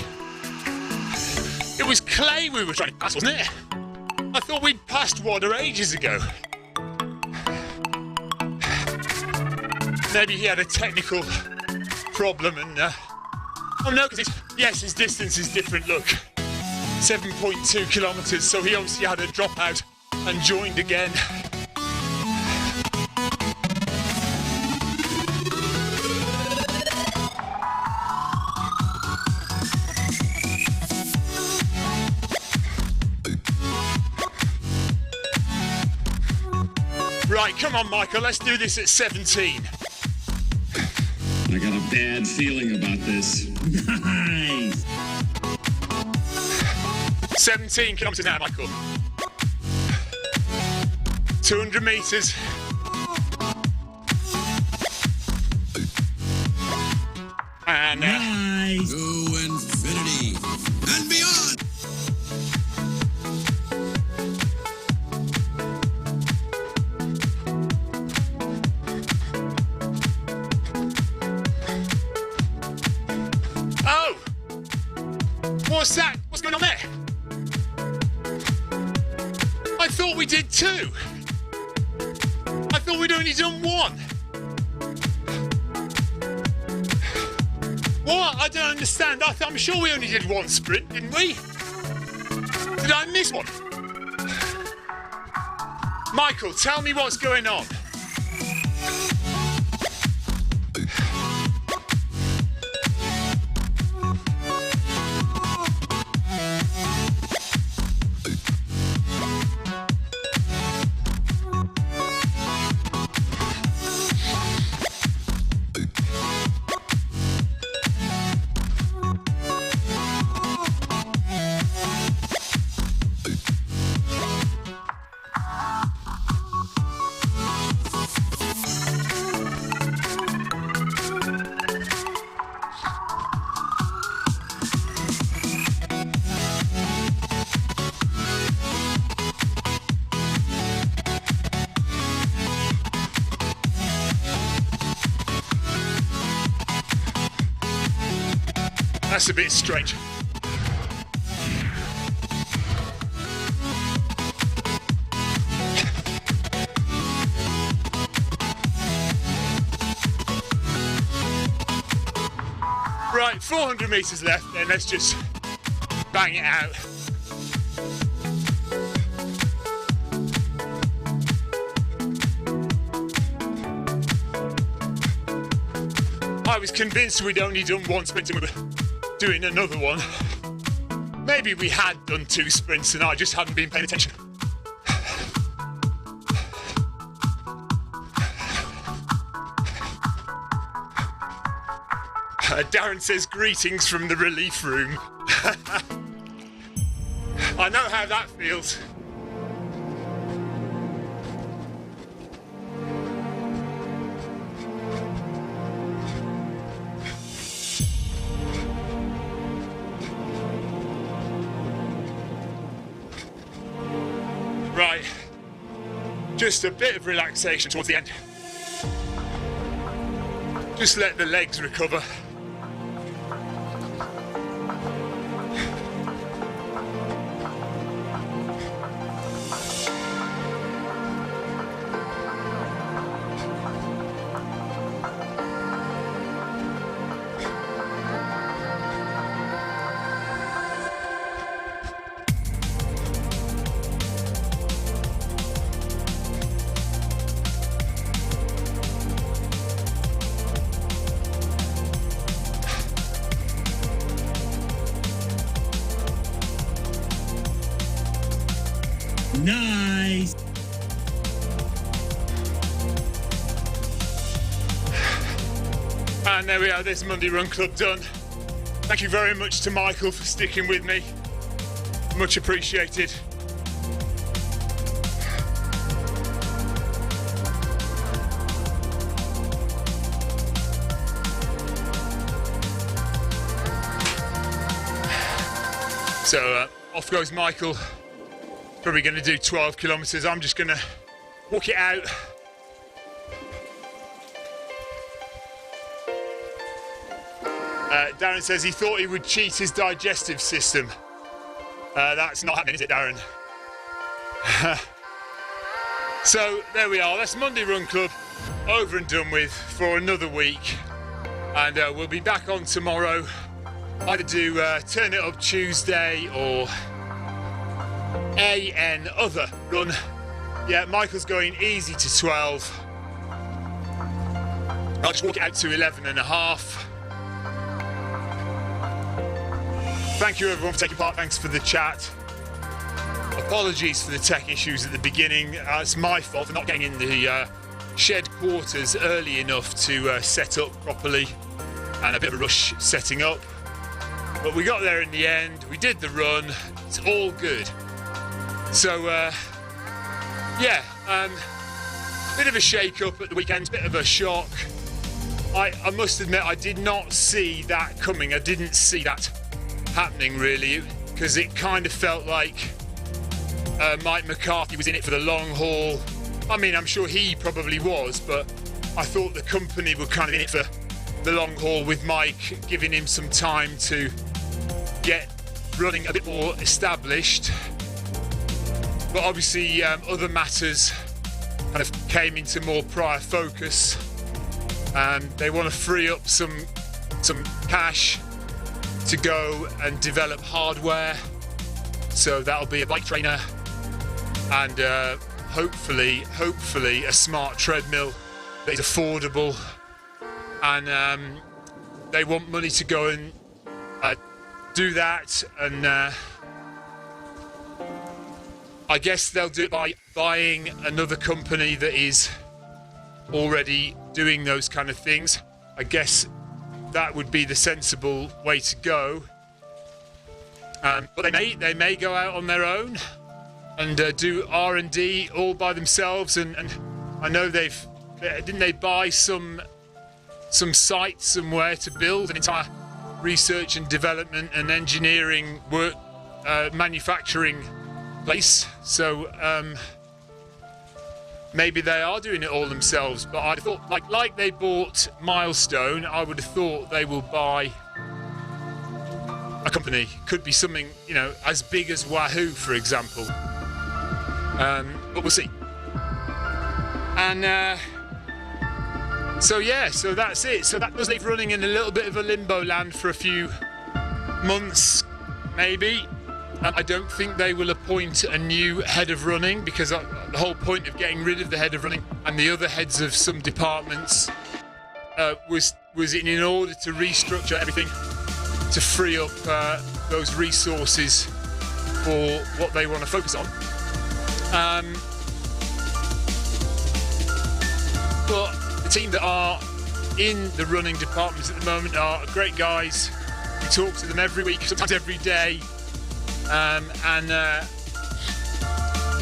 It was Clay we were trying to pass, wasn't it? I thought we'd passed Wada ages ago. Maybe he had a technical problem and... Oh no, because his distance is different, look. 7.2 kilometres, so he obviously had a dropout and joined again. Right, come on, Michael, let's do this at 17. I got a bad feeling about this. Nice! 17 kilometres now, Michael. 200 metres. And Nice! To infinity and beyond. Oh! What's that? What's going on there? I thought we did two. I thought we'd only done one. What? I don't understand. I'm sure we only did one sprint, didn't we? Did I miss one? Michael, tell me what's going on. That's a bit strange. Right, 400 metres left, then let's just bang it out. I was convinced we'd only done one sprint and we were doing another one. Maybe we had done two sprints and I just hadn't been paying attention. Darren says greetings from the relief room. I know how that feels. Right, just a bit of relaxation towards the end. just let the legs recover. Nice. And there we are, this Monday Run Club done. Thank you very much to Michael for sticking with me. Much appreciated. So off goes Michael. Probably going to do 12 kilometres. I'm just going to walk it out. Darren says he thought he would cheat his digestive system. That's not happening, is it, Darren? So there we are. That's Monday Run Club over and done with for another week. And we'll be back on tomorrow. Either do Turn It Up Tuesday or other run. Yeah, Michael's going easy to 12. I'll just walk it out to 11.5. Thank you everyone for taking part. Thanks for the chat. Apologies for the tech issues at the beginning. It's my fault for not getting in the shed quarters early enough to set up properly, and a bit of a rush setting up. But we got there in the end. We did the run. It's all good. So, yeah, bit of a shake-up at the weekend, bit of a shock. I must admit, I did not see that coming. I didn't see that happening, really, because it kind of felt like Mike McCarthy was in it for the long haul. I mean, I'm sure he probably was, but I thought the company were kind of in it for the long haul, with Mike giving him some time to get running a bit more established. But obviously other matters kind of came into more prior focus, and they want to free up some cash to go and develop hardware. So that'll be a bike trainer and hopefully a smart treadmill that is affordable. And they want money to go and do that, and I guess they'll do it by buying another company that is already doing those kind of things. I guess that would be the sensible way to go. But they may go out on their own and do R&D all by themselves. And I know didn't they buy some site somewhere to build an entire research and development and engineering work, manufacturing place. So maybe they are doing it all themselves, but I thought like they bought Milestone, I would have thought they will buy a company. Could be something, as big as Wahoo, for example. But we'll see. And so that's it. So that does leave running in a little bit of a limbo land for a few months, maybe. I don't think they will appoint a new head of running, because the whole point of getting rid of the head of running and the other heads of some departments was in order to restructure everything to free up those resources for what they want to focus on. But the team that are in the running departments at the moment are great guys. We talk to them every week, sometimes every day. And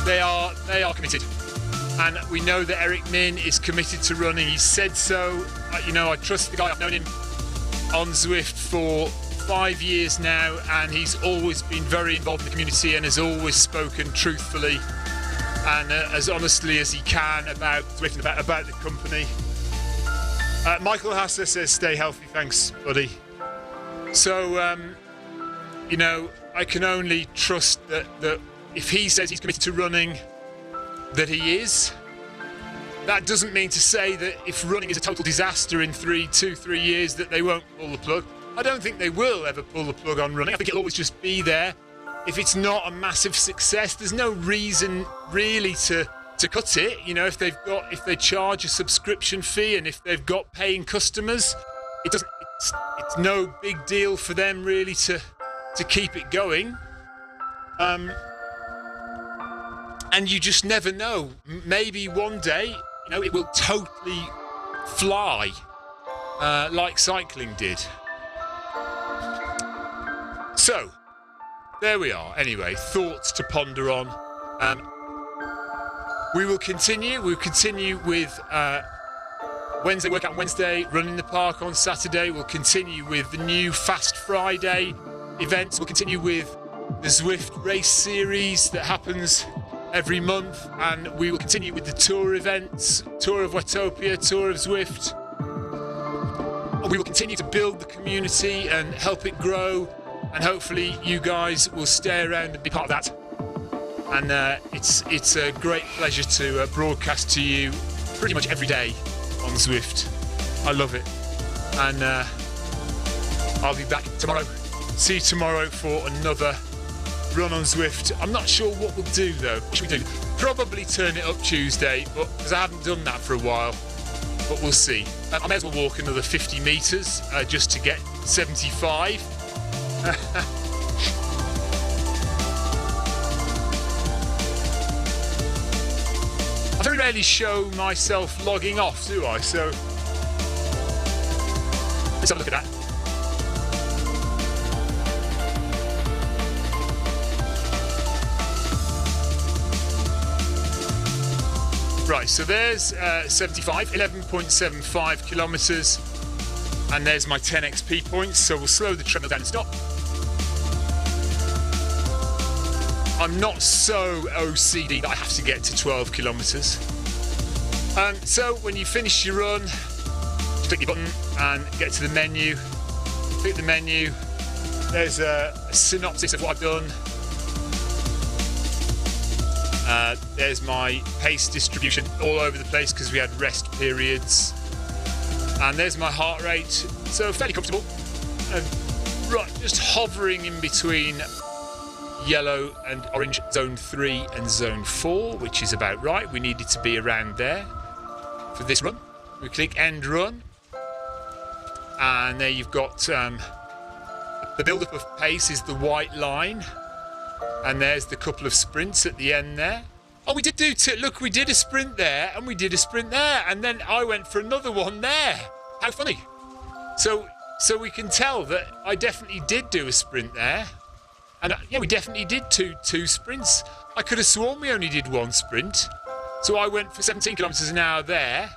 they are committed, and we know that Eric Min is committed to running. He said so. I trust the guy. I've known him on Zwift for 5 years now, and he's always been very involved in the community and has always spoken truthfully and as honestly as he can about Zwift and about the company. Michael Hasser says, stay healthy, thanks, buddy. So, you know, I can only trust that if he says he's committed to running, that he is. That doesn't mean to say that if running is a total disaster in 3 years that they won't pull the plug. I don't think they will ever pull the plug on running. I think it'll always just be there. If it's not a massive success, there's no reason really to cut it. You know, if they charge a subscription fee and if they've got paying customers, it's no big deal for them really to keep it going. And you just never know. Maybe one day, you know, it will totally fly like cycling did. So, there we are. Anyway, thoughts to ponder on. We'll continue with Wednesday, Workout Wednesday, Run in the Park on Saturday. We'll continue with the new Fast Friday events. We'll continue with the Zwift race series that happens every month. And we will continue with the tour events, Tour of Watopia, Tour of Zwift. We will continue to build the community and help it grow. And hopefully you guys will stay around and be part of that. And it's a great pleasure to broadcast to you pretty much every day on Zwift. I love it. And I'll be back tomorrow. See you tomorrow for another run on Zwift. I'm not sure what we'll do though. What should we do? Probably turn it up Tuesday, but because I haven't done that for a while. But we'll see. I may as well walk another 50 metres just to get 75. I very rarely show myself logging off, do I? So let's have a look at that. Right, so there's 75, 11.75 kilometres, and there's my 10 XP points. So we'll slow the treadmill down and stop. I'm not so OCD that I have to get to 12 kilometres. So when you finish your run, just click your button and get to the menu. Click the menu. There's a synopsis of what I've done. There's my pace distribution all over the place because we had rest periods. And there's my heart rate. So fairly comfortable. Right, just hovering in between yellow and orange, zone 3 and zone 4, which is about right. We needed to be around there for this run. We click end run, and there you've got the build-up of pace is the white line, and there's the couple of sprints at the end there. Oh, we did look, we did a sprint there, and we did a sprint there, and then I went for another one there. How funny. So we can tell that I definitely did do a sprint there. And yeah, we definitely did two sprints. I could have sworn we only did one sprint. So I went for 17 kilometres an hour there,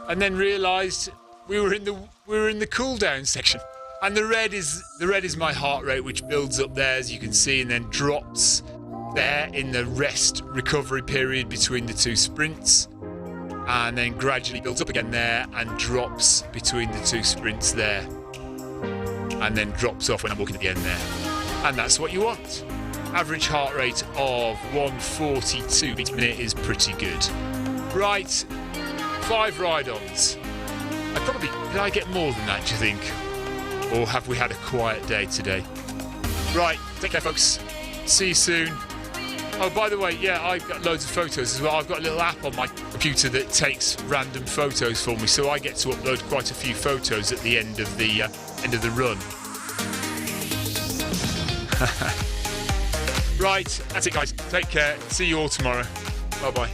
and then realised we were in the cool down section. And the red is my heart rate, which builds up there as you can see, and then drops there in the rest recovery period between the two sprints, and then gradually builds up again there and drops between the two sprints there, and then drops off when I'm walking at the end there. And that's what you want. Average heart rate of 142 beats per minute is pretty good. Right, 5 ride-ons. Did I get more than that, do you think? Or have we had a quiet day today? Right, take care folks. See you soon. Oh, by the way, yeah, I've got loads of photos as well. I've got a little app on my computer that takes random photos for me, so I get to upload quite a few photos at the end of the run. Right, that's it guys. Take care. See you all tomorrow. Bye-bye.